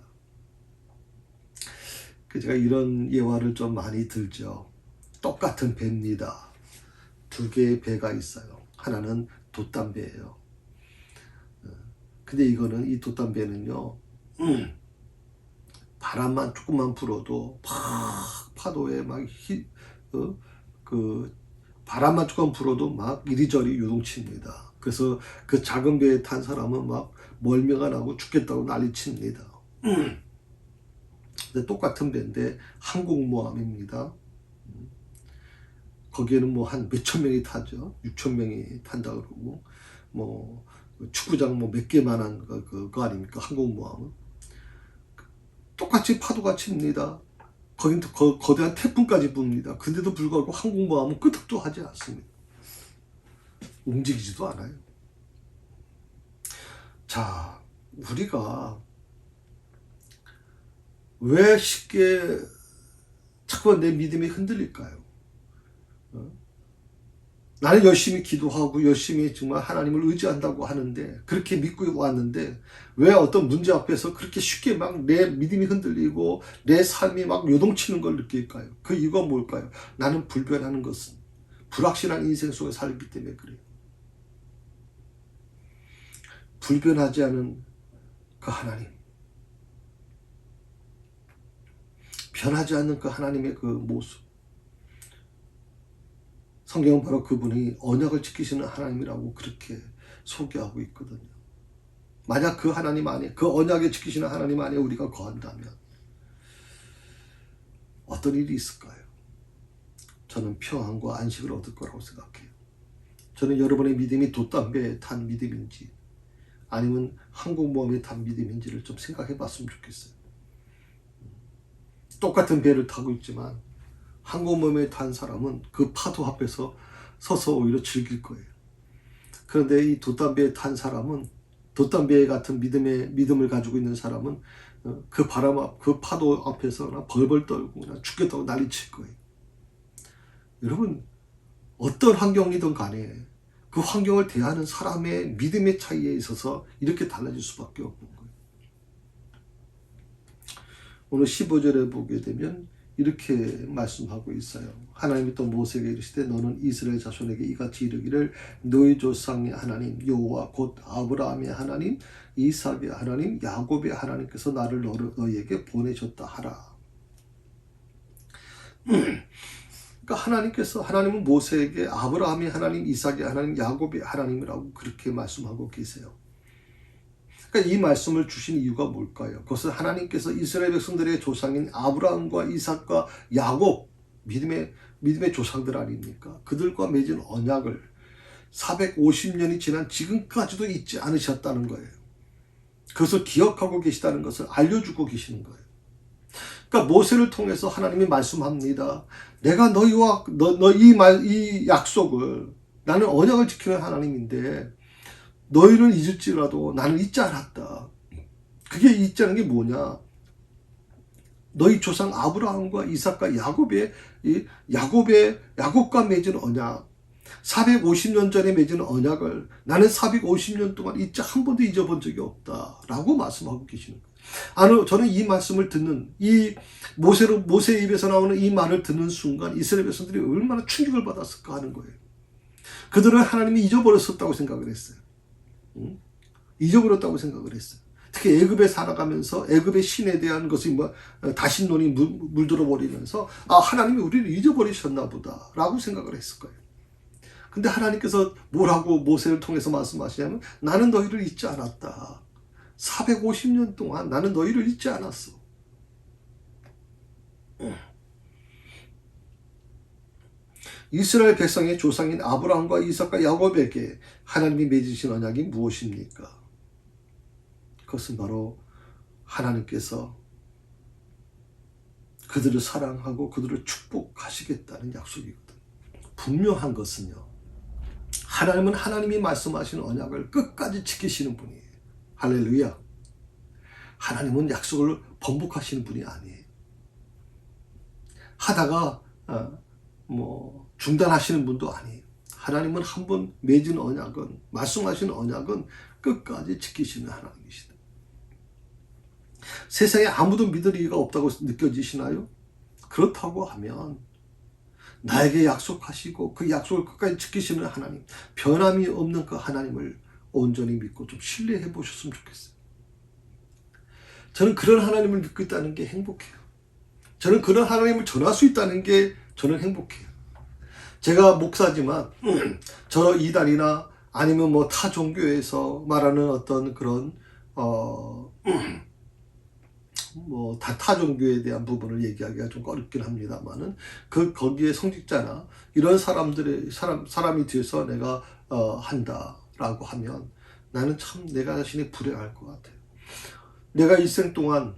제가 이런 예화를 좀 많이 들죠. 똑같은 배입니다. 두 개의 배가 있어요. 하나는 돛담배예요. 근데 이거는 이 돛담배는요, 바람만 조금만 불어도 막 파도에 그 바람만 조금 불어도 막 이리저리 요동칩니다. 그래서 그 작은 배에 탄 사람은 막 멀미가 나고 죽겠다고 난리칩니다. 근데 똑같은 배인데 항공모함입니다. 거기에는 뭐 한 몇천 명이 타죠. 6천 명이 탄다 그러고 뭐 축구장 뭐 몇 개만한 그거 아닙니까? 항공모함은 똑같이 파도가 칩니다. 거긴 거대한 태풍까지 붑니다. 근데도 불구하고 항공모함은 끄덕도 하지 않습니다. 움직이지도 않아요. 자, 우리가 왜 쉽게 자꾸 내 믿음이 흔들릴까요? 나는 열심히 기도하고 열심히 정말 하나님을 의지한다고 하는데, 그렇게 믿고 왔는데 왜 어떤 문제 앞에서 그렇게 쉽게 막 내 믿음이 흔들리고 내 삶이 막 요동치는 걸 느낄까요? 그 이유가 뭘까요? 나는 불변하는 것은 불확실한 인생 속에 살기 때문에 그래요. 불변하지 않은 그 하나님, 변하지 않는 그 하나님의 그 모습, 성경은 바로 그분이 언약을 지키시는 하나님이라고 그렇게 소개하고 있거든요. 만약 그 하나님 안에, 그 언약을 지키시는 하나님 안에 우리가 거한다면 어떤 일이 있을까요? 저는 평안과 안식을 얻을 거라고 생각해요. 저는 여러분의 믿음이 돛담배에 탄 믿음인지 아니면 항공모함에 탄 믿음인지를 좀 생각해 봤으면 좋겠어요. 똑같은 배를 타고 있지만 항공모함에 탄 사람은 그 파도 앞에서 서서 오히려 즐길 거예요. 그런데 이 돛담배에 탄 사람은, 돛담배 같은 믿음을 가지고 있는 사람은 그 바람 앞, 그 파도 앞에서 그냥 벌벌 떨고 그냥 죽겠다고 난리칠 거예요. 여러분, 어떤 환경이든 간에 그 환경을 대하는 사람의 믿음의 차이에 있어서 이렇게 달라질 수밖에 없는 거예요. 오늘 15절에 보게 되면 이렇게 말씀하고 있어요. 하나님이 또 모세에게 이르시되 너는 이스라엘 자손에게 이같이 이르기를 너희 조상의 하나님 여호와 곧 아브라함의 하나님 이삭의 하나님 야곱의 하나님께서 나를 너희에게 보내셨다 하라. 그러니까 하나님은 모세에게 아브라함의 하나님 이삭의 하나님 야곱의 하나님이라고 그렇게 말씀하고 계세요. 그러니까 이 말씀을 주신 이유가 뭘까요? 그것은 하나님께서 이스라엘 백성들의 조상인 아브라함과 이삭과 야곱, 믿음의 조상들 아닙니까? 그들과 맺은 언약을 450년이 지난 지금까지도 잊지 않으셨다는 거예요. 그것을 기억하고 계시다는 것을 알려주고 계시는 거예요. 그러니까 모세를 통해서 하나님이 말씀합니다. 내가 너희와 이 약속을, 나는 언약을 지키는 하나님인데 너희는 잊을지라도 나는 잊지 않았다. 그게 잊지 않은 게 뭐냐? 너희 조상 아브라함과 이삭과 야곱과 맺은 언약, 450년 전에 맺은 언약을 나는 450년 동안 한 번도 잊어본 적이 없다라고 말씀하고 계시는 거예요. 저는 이 말씀을 듣는, 이 모세 입에서 나오는 이 말을 듣는 순간 이스라엘 백성들이 얼마나 충격을 받았을까 하는 거예요. 그들은 하나님이 잊어버렸었다고 생각을 했어요. 잊어버렸다고 생각을 했어요. 특히 애굽에 살아가면서 애굽의 신에 대한 것이 다신론이 물들어 버리면서 하나님이 우리를 잊어버리셨나 보다 라고 생각을 했을 거예요. 근데 하나님께서 뭐라고 모세를 통해서 말씀하시냐면 나는 너희를 잊지 않았다. 450년 동안 나는 너희를 잊지 않았어. 이스라엘 백성의 조상인 아브라함과 이삭과 야곱에게 하나님이 맺으신 언약이 무엇입니까? 그것은 바로 하나님께서 그들을 사랑하고 그들을 축복하시겠다는 약속이거든요. 분명한 것은요, 하나님은 하나님이 말씀하신 언약을 끝까지 지키시는 분이에요. 할렐루야. 하나님은 약속을 번복하시는 분이 아니에요. 하다가 중단하시는 분도 아니에요. 하나님은 한번 맺은 언약은, 말씀하신 언약은 끝까지 지키시는 하나님이시다. 세상에 아무도 믿을 이유가 없다고 느껴지시나요? 그렇다고 하면 나에게 약속하시고 그 약속을 끝까지 지키시는 하나님, 변함이 없는 그 하나님을 온전히 믿고 좀 신뢰해 보셨으면 좋겠어요. 저는 그런 하나님을 믿고 있다는 게 행복해요. 저는 그런 하나님을 전할 수 있다는 게 저는 행복해요. 제가 목사지만 저 이단이나 아니면 뭐 타 종교에서 말하는 어떤 그런 뭐 타 종교에 대한 부분을 얘기하기가 좀 어렵긴 합니다만은 거기에 성직자나 이런 사람이 뒤에서 내가 한다라고 하면 나는 참 내가 자신이 불행할 것 같아요. 내가 일생 동안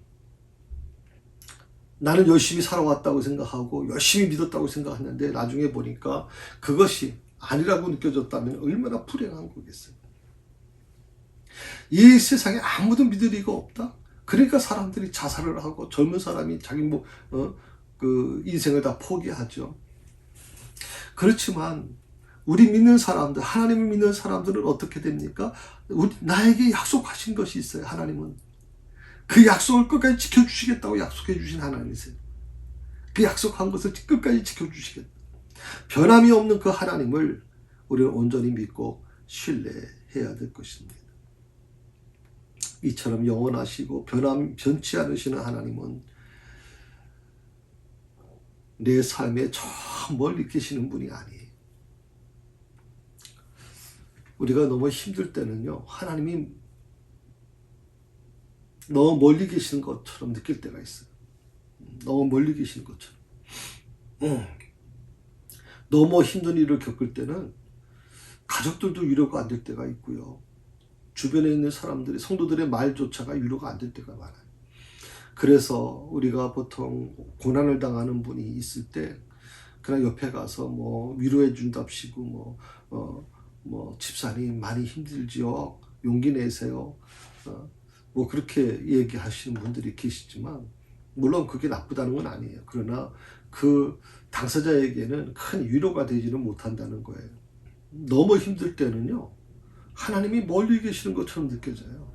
나는 열심히 살아왔다고 생각하고 열심히 믿었다고 생각했는데 나중에 보니까 그것이 아니라고 느껴졌다면 얼마나 불행한 거겠어요. 이 세상에 아무도 믿을 리가 없다. 그러니까 사람들이 자살을 하고 젊은 사람이 자기 그 인생을 다 포기하죠. 그렇지만 우리 믿는 사람들, 하나님을 믿는 사람들은 어떻게 됩니까? 나에게 약속하신 것이 있어요. 하나님은 그 약속을 끝까지 지켜주시겠다고 약속해 주신 하나님이세요. 그 약속한 것을 끝까지 지켜주시겠다. 변함이 없는 그 하나님을 우리는 온전히 믿고 신뢰해야 될 것입니다. 이처럼 영원하시고 변치 않으시는 하나님은 내 삶에 저 멀리 계시는 분이 아니에요. 우리가 너무 힘들 때는요, 하나님이 너무 멀리 계시는 것처럼 느낄 때가 있어요. 너무 멀리 계시는 것처럼. 너무 힘든 일을 겪을 때는 가족들도 위로가 안 될 때가 있고요. 주변에 있는 사람들이, 성도들의 말조차가 위로가 안 될 때가 많아요. 그래서 우리가 보통 고난을 당하는 분이 있을 때 그냥 옆에 가서 뭐 위로해 준답시고 뭐 집사님 많이 힘들지요, 용기 내세요, 뭐 그렇게 얘기하시는 분들이 계시지만 물론 그게 나쁘다는 건 아니에요. 그러나 그 당사자에게는 큰 위로가 되지는 못한다는 거예요. 너무 힘들 때는요, 하나님이 멀리 계시는 것처럼 느껴져요.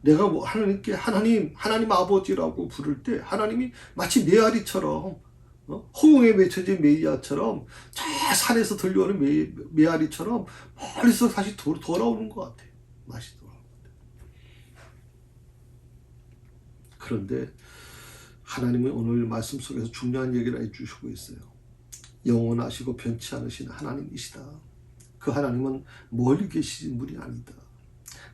내가 뭐 하나님께 하나님 아버지라고 부를 때 하나님이 마치 메아리처럼, 허공에 맺혀진 메리아처럼 저 산에서 들려오는 메아리처럼 멀리서 다시 돌아오는 것 같아요. 다시 돌아오는 것 같아요. 그런데 하나님은 오늘 말씀 속에서 중요한 얘기를 해주시고 있어요. 영원하시고 변치 않으신 하나님이시다. 그 하나님은 멀리 계신 분이 아니다.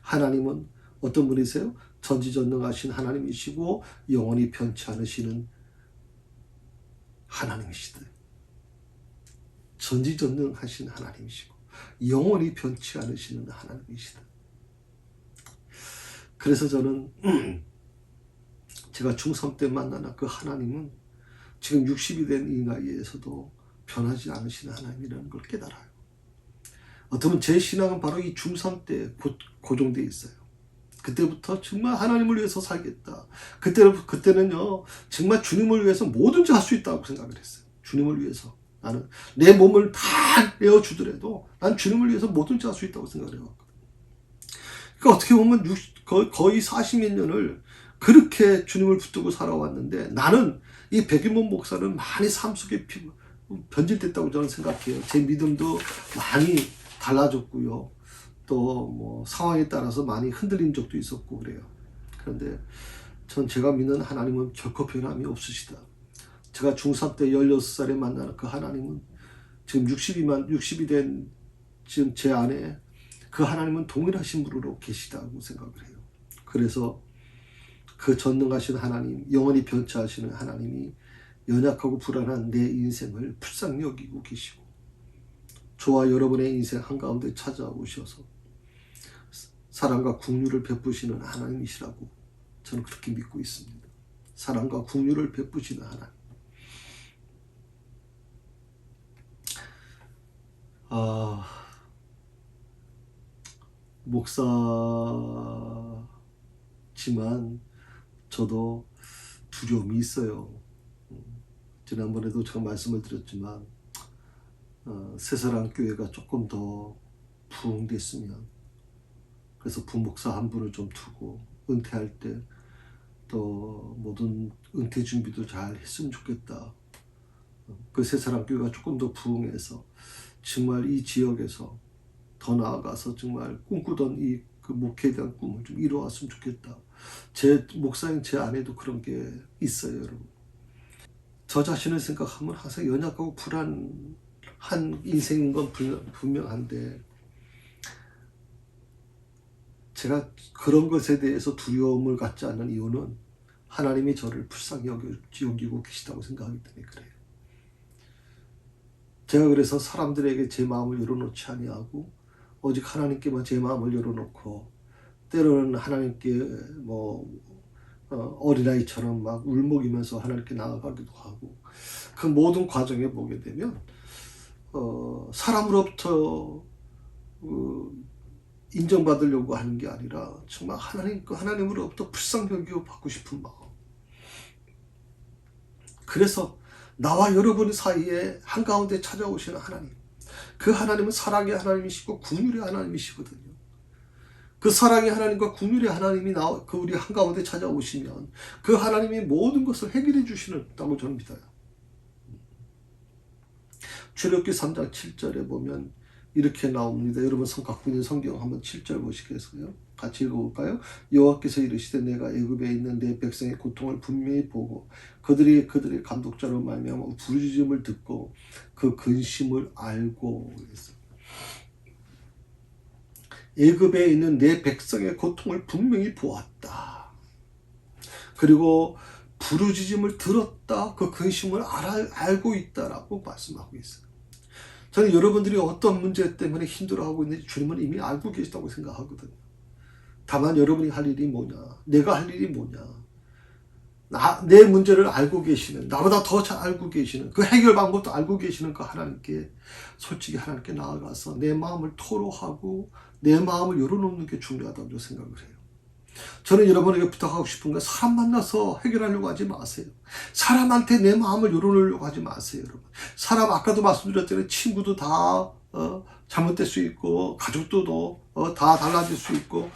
하나님은 어떤 분이세요? 전지전능하신 하나님이시고 영원히 변치 않으시는 하나님이시다. 전지전능하신 하나님이시고 영원히 변치 않으시는 하나님이시다. 그래서 저는 제가 중3 때 만난 그 하나님은 지금 60이 된 이 나이에서도 변하지 않으시는 하나님이라는 걸 깨달아요. 어쩌면 제 신앙은 바로 이 중3 때 고정되어 있어요. 그때부터 정말 하나님을 위해서 살겠다. 그때는요, 정말 주님을 위해서 뭐든지 할 수 있다고 생각을 했어요. 주님을 위해서. 나는 내 몸을 다 내어주더라도 난 주님을 위해서 뭐든지 할 수 있다고 생각을 해왔거든요. 그러니까 어떻게 보면 거의 40몇 년을 그렇게 주님을 붙들고 살아왔는데 나는 이 백일몬 목사는 많이 삶 속에 변질됐다고 저는 생각해요. 제 믿음도 많이 달라졌고요. 또 뭐 상황에 따라서 많이 흔들린 적도 있었고 그래요. 그런데 전 제가 믿는 하나님은 결코 변함이 없으시다. 제가 중3 때 16살에 만나는 그 하나님은 지금 60이 된 지금 제 안에 그 하나님은 동일하신 분으로 계시다고 생각을 해요. 그래서 그 전능하신 하나님, 영원히 변치 않으시는 하나님이 연약하고 불안한 내 인생을 불쌍히 여기고 계시고 저와 여러분의 인생 한가운데 찾아오셔서 사랑과 긍휼을 베푸시는 하나님이시라고 저는 그렇게 믿고 있습니다. 사랑과 긍휼을 베푸시는 하나님. 목사지만 저도 두려움이 있어요. 지난번에도 제가 말씀을 드렸지만 새사랑교회가 조금 더 부흥됐으면, 그래서 부목사 한 분을 좀 두고 은퇴할 때 또 모든 은퇴 준비도 잘 했으면 좋겠다. 그 새사랑교회가 조금 더 부흥해서 정말 이 지역에서 더 나아가서 정말 꿈꾸던 이 그 목회에 대한 꿈을 좀 이루었으면 좋겠다. 제 목사인 제 안에도 그런 게 있어요, 여러분. 저 자신을 생각하면 항상 연약하고 불안한 인생인 건 분명한데, 제가 그런 것에 대해서 두려움을 갖지 않는 이유는 하나님이 저를 불쌍히 여기고 계시다고 생각하기 때문에 그래요. 제가 그래서 사람들에게 제 마음을 열어놓지 아니하고 오직 하나님께만 제 마음을 열어놓고, 때로는 하나님께 어린아이처럼 막 울먹이면서 하나님께 나아가기도 하고, 그 모든 과정에 보게 되면 사람으로부터 인정받으려고 하는 게 아니라 정말 하나님으로부터 불쌍히 여기고 받고 싶은 마음. 그래서 나와 여러분 사이에 한가운데 찾아오시는 하나님, 그 하나님은 사랑의 하나님이시고 긍휼의 하나님이시거든요. 그 사랑의 하나님과 긍휼의 하나님이 우리 한가운데 찾아오시면 그 하나님이 모든 것을 해결해 주시는다고 저는 믿어요. 출애굽기 3장 7절에 보면 이렇게 나옵니다. 여러분 갖고 있는 성경 한번 7절 보시겠어요? 같이 읽어볼까요? 여호와께서 이르시되 내가 애굽에 있는 내 백성의 고통을 분명히 보고 그들의 감독자로 말미암아 부르짖음을 듣고 그 근심을 알고. 애굽에 있는 내 백성의 고통을 분명히 보았다. 그리고 부르짖음을 들었다. 그 근심을 알고 있다라고 말씀하고 있어요. 저는 여러분들이 어떤 문제 때문에 힘들어하고 있는지 주님은 이미 알고 계시다고 생각하거든요. 다만 여러분이 할 일이 뭐냐, 내가 할 일이 뭐냐, 내 문제를 알고 계시는, 나보다 더 잘 알고 계시는, 그 해결 방법도 알고 계시는 그 하나님께 솔직히 하나님께 나아가서 내 마음을 토로하고 내 마음을 열어놓는 게 중요하다고 생각을 해요. 저는 여러분에게 부탁하고 싶은 건 사람 만나서 해결하려고 하지 마세요. 사람한테 내 마음을 열어놓으려고 하지 마세요, 여러분. 사람, 아까도 말씀드렸잖아요. 친구도 다 잘못될 수 있고, 가족도 다 달라질 수 있고,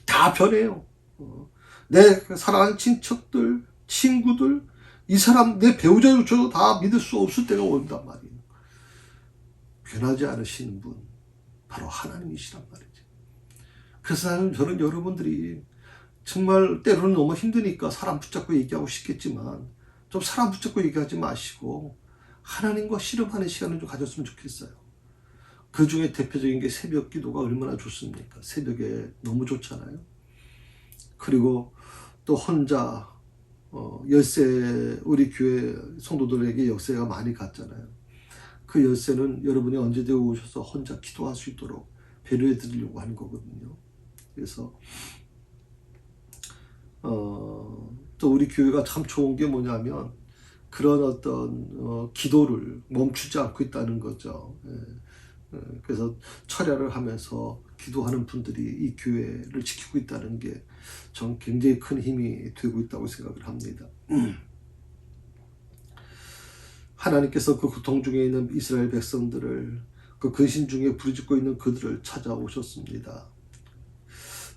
다 변해요. 내 사랑하는 친척들, 친구들, 이 사람, 내 배우자조차도 다 믿을 수 없을 때가 온단 말이에요. 변하지 않으시는 분, 바로 하나님이시란 말이죠. 그래서 저는 여러분들이 정말 때로는 너무 힘드니까 사람 붙잡고 얘기하고 싶겠지만 좀 사람 붙잡고 얘기하지 마시고 하나님과 씨름하는 시간을 좀 가졌으면 좋겠어요. 그 중에 대표적인 게 새벽 기도가 얼마나 좋습니까? 새벽에 너무 좋잖아요. 그리고 또 혼자 열쇠, 우리 교회 성도들에게 열쇠가 많이 갔잖아요. 그 열쇠는 여러분이 언제든지 오셔서 혼자 기도할 수 있도록 배려해 드리려고 하는 거거든요. 그래서 또 우리 교회가 참 좋은 게 뭐냐면 그런 어떤 기도를 멈추지 않고 있다는 거죠. 그래서 철야를 하면서 기도하는 분들이 이 교회를 지키고 있다는 게 전 굉장히 큰 힘이 되고 있다고 생각을 합니다. 하나님께서 그 고통 중에 있는 이스라엘 백성들을, 그 근심 중에 부르짖고 있는 그들을 찾아오셨습니다.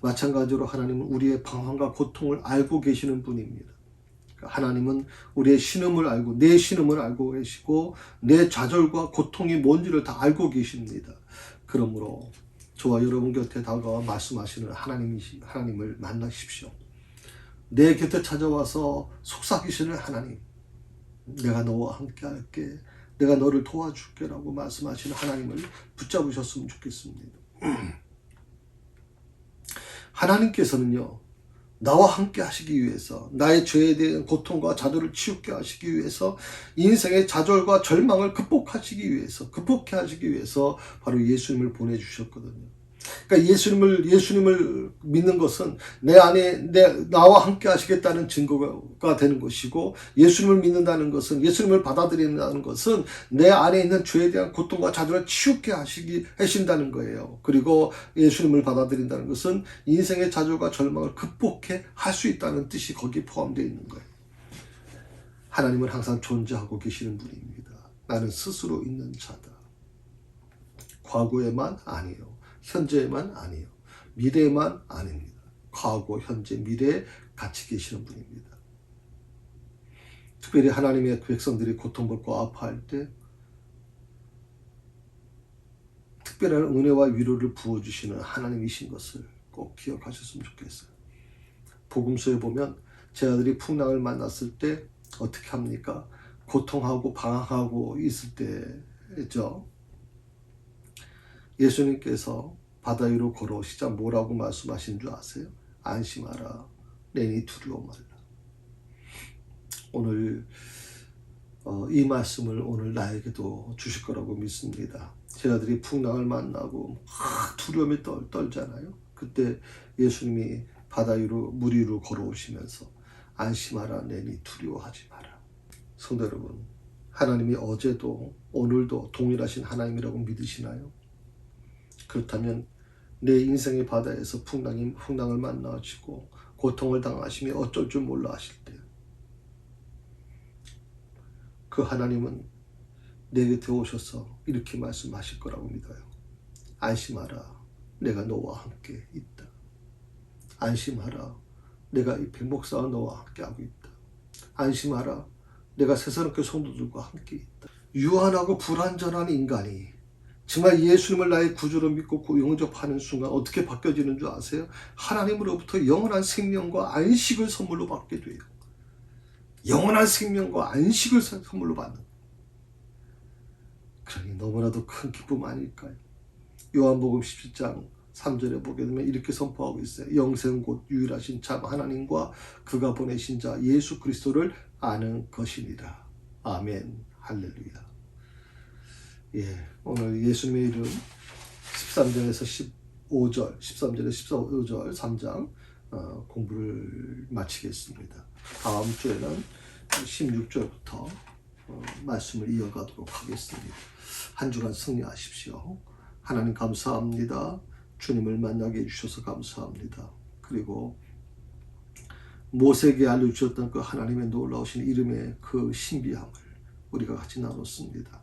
마찬가지로 하나님은 우리의 방황과 고통을 알고 계시는 분입니다. 하나님은 우리의 신음을 알고, 내 신음을 알고 계시고 내 좌절과 고통이 뭔지를 다 알고 계십니다. 그러므로 저와 여러분 곁에 다가와 말씀하시는 하나님을 만나십시오. 내 곁에 찾아와서 속삭이시는 하나님, 내가 너와 함께 할게, 내가 너를 도와줄게 라고 말씀하시는 하나님을 붙잡으셨으면 좋겠습니다. 하나님께서는요, 나와 함께 하시기 위해서, 나의 죄에 대한 고통과 좌절을 치우게 하시기 위해서, 인생의 좌절과 절망을 극복해 하시기 위해서 바로 예수님을 보내주셨거든요. 그러니까 예수님을 믿는 것은 내 안에 나와 함께 하시겠다는 증거가 되는 것이고, 예수님을 믿는다는 것은, 예수님을 받아들인다는 것은 내 안에 있는 죄에 대한 고통과 좌절을 치우게 하신다는 거예요. 그리고 예수님을 받아들인다는 것은 인생의 좌절과 절망을 극복해 할 수 있다는 뜻이 거기에 포함되어 있는 거예요. 하나님은 항상 존재하고 계시는 분입니다. 나는 스스로 있는 자다. 과거에만 아니에요. 현재에만 아니에요. 미래에만 아닙니다. 과거, 현재, 미래에 같이 계시는 분입니다. 특별히 하나님의 백성들이 고통받고 아파할 때 특별한 은혜와 위로를 부어주시는 하나님이신 것을 꼭 기억하셨으면 좋겠어요. 복음서에 보면 제 아들이 풍랑을 만났을 때 어떻게 합니까? 고통하고 방황하고 있을 때죠. 예수님께서 바다 위로 걸어오시자 뭐라고 말씀하신 줄 아세요? 안심하라, 내니 두려워 말라. 오늘 이 말씀을 오늘 나에게도 주실 거라고 믿습니다. 제 아들이 풍랑을 만나고 두려움에 떨잖아요. 그때 예수님이 바다 위로 물 위로 걸어오시면서 안심하라, 내니 두려워하지 마라. 성도 여러분, 하나님이 어제도 오늘도 동일하신 하나님이라고 믿으시나요? 그렇다면 내 인생의 바다에서 풍랑을 만나시고 고통을 당하시며 어쩔 줄 몰라 하실 때 그 하나님은 내 곁에 오셔서 이렇게 말씀하실 거라고 믿어요. 안심하라, 내가 너와 함께 있다. 안심하라, 내가 이 백목사와 너와 함께 하고 있다. 안심하라, 내가 세상의 성도들과 함께 있다. 유한하고 불완전한 인간이 정말 예수님을 나의 구주로 믿고 영접하는 순간 어떻게 바뀌어지는 줄 아세요? 하나님으로부터 영원한 생명과 안식을 선물로 받게 돼요. 영원한 생명과 안식을 선물로 받는. 그러니 너무나도 큰 기쁨 아닐까요? 요한복음 17장 3절에 보게 되면 이렇게 선포하고 있어요. 영생 곧 유일하신 참 하나님과 그가 보내신 자 예수 그리스도를 아는 것이니라. 아멘. 할렐루야. 오늘 예수님의 이름 13절에서 15절, 13절에서 15절 3장 공부를 마치겠습니다. 다음 주에는 16절부터 말씀을 이어가도록 하겠습니다. 한 주간 승리하십시오. 하나님 감사합니다. 주님을 만나게 해주셔서 감사합니다. 그리고 모세에게 알려주셨던 그 하나님의 놀라우신 이름의 그 신비함을 우리가 같이 나눴습니다.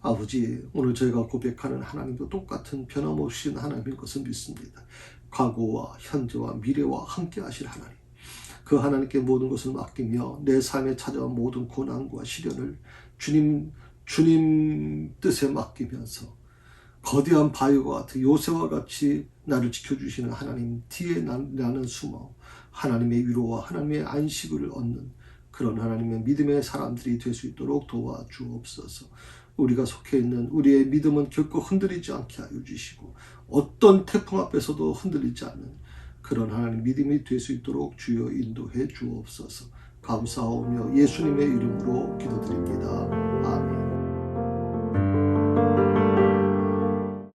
아버지, 오늘 저희가 고백하는 하나님도 똑같은 변함없인 하나님인 것을 믿습니다. 과거와 현재와 미래와 함께 하실 하나님. 그 하나님께 모든 것을 맡기며 내 삶에 찾아온 모든 고난과 시련을 주님 뜻에 맡기면서 거대한 바위와 같은 요새와 같이 나를 지켜주시는 하나님 뒤에 나는 숨어 하나님의 위로와 하나님의 안식을 얻는 그런 하나님의 믿음의 사람들이 될 수 있도록 도와주옵소서. 우리가 속해 있는 우리의 믿음은 결코 흔들리지 않게 하여 주시고 어떤 태풍 앞에서도 흔들리지 않는 그런 하나님 믿음이 될 수 있도록 주여 인도해 주옵소서. 감사하오며 예수님의 이름으로 기도드립니다. 아멘.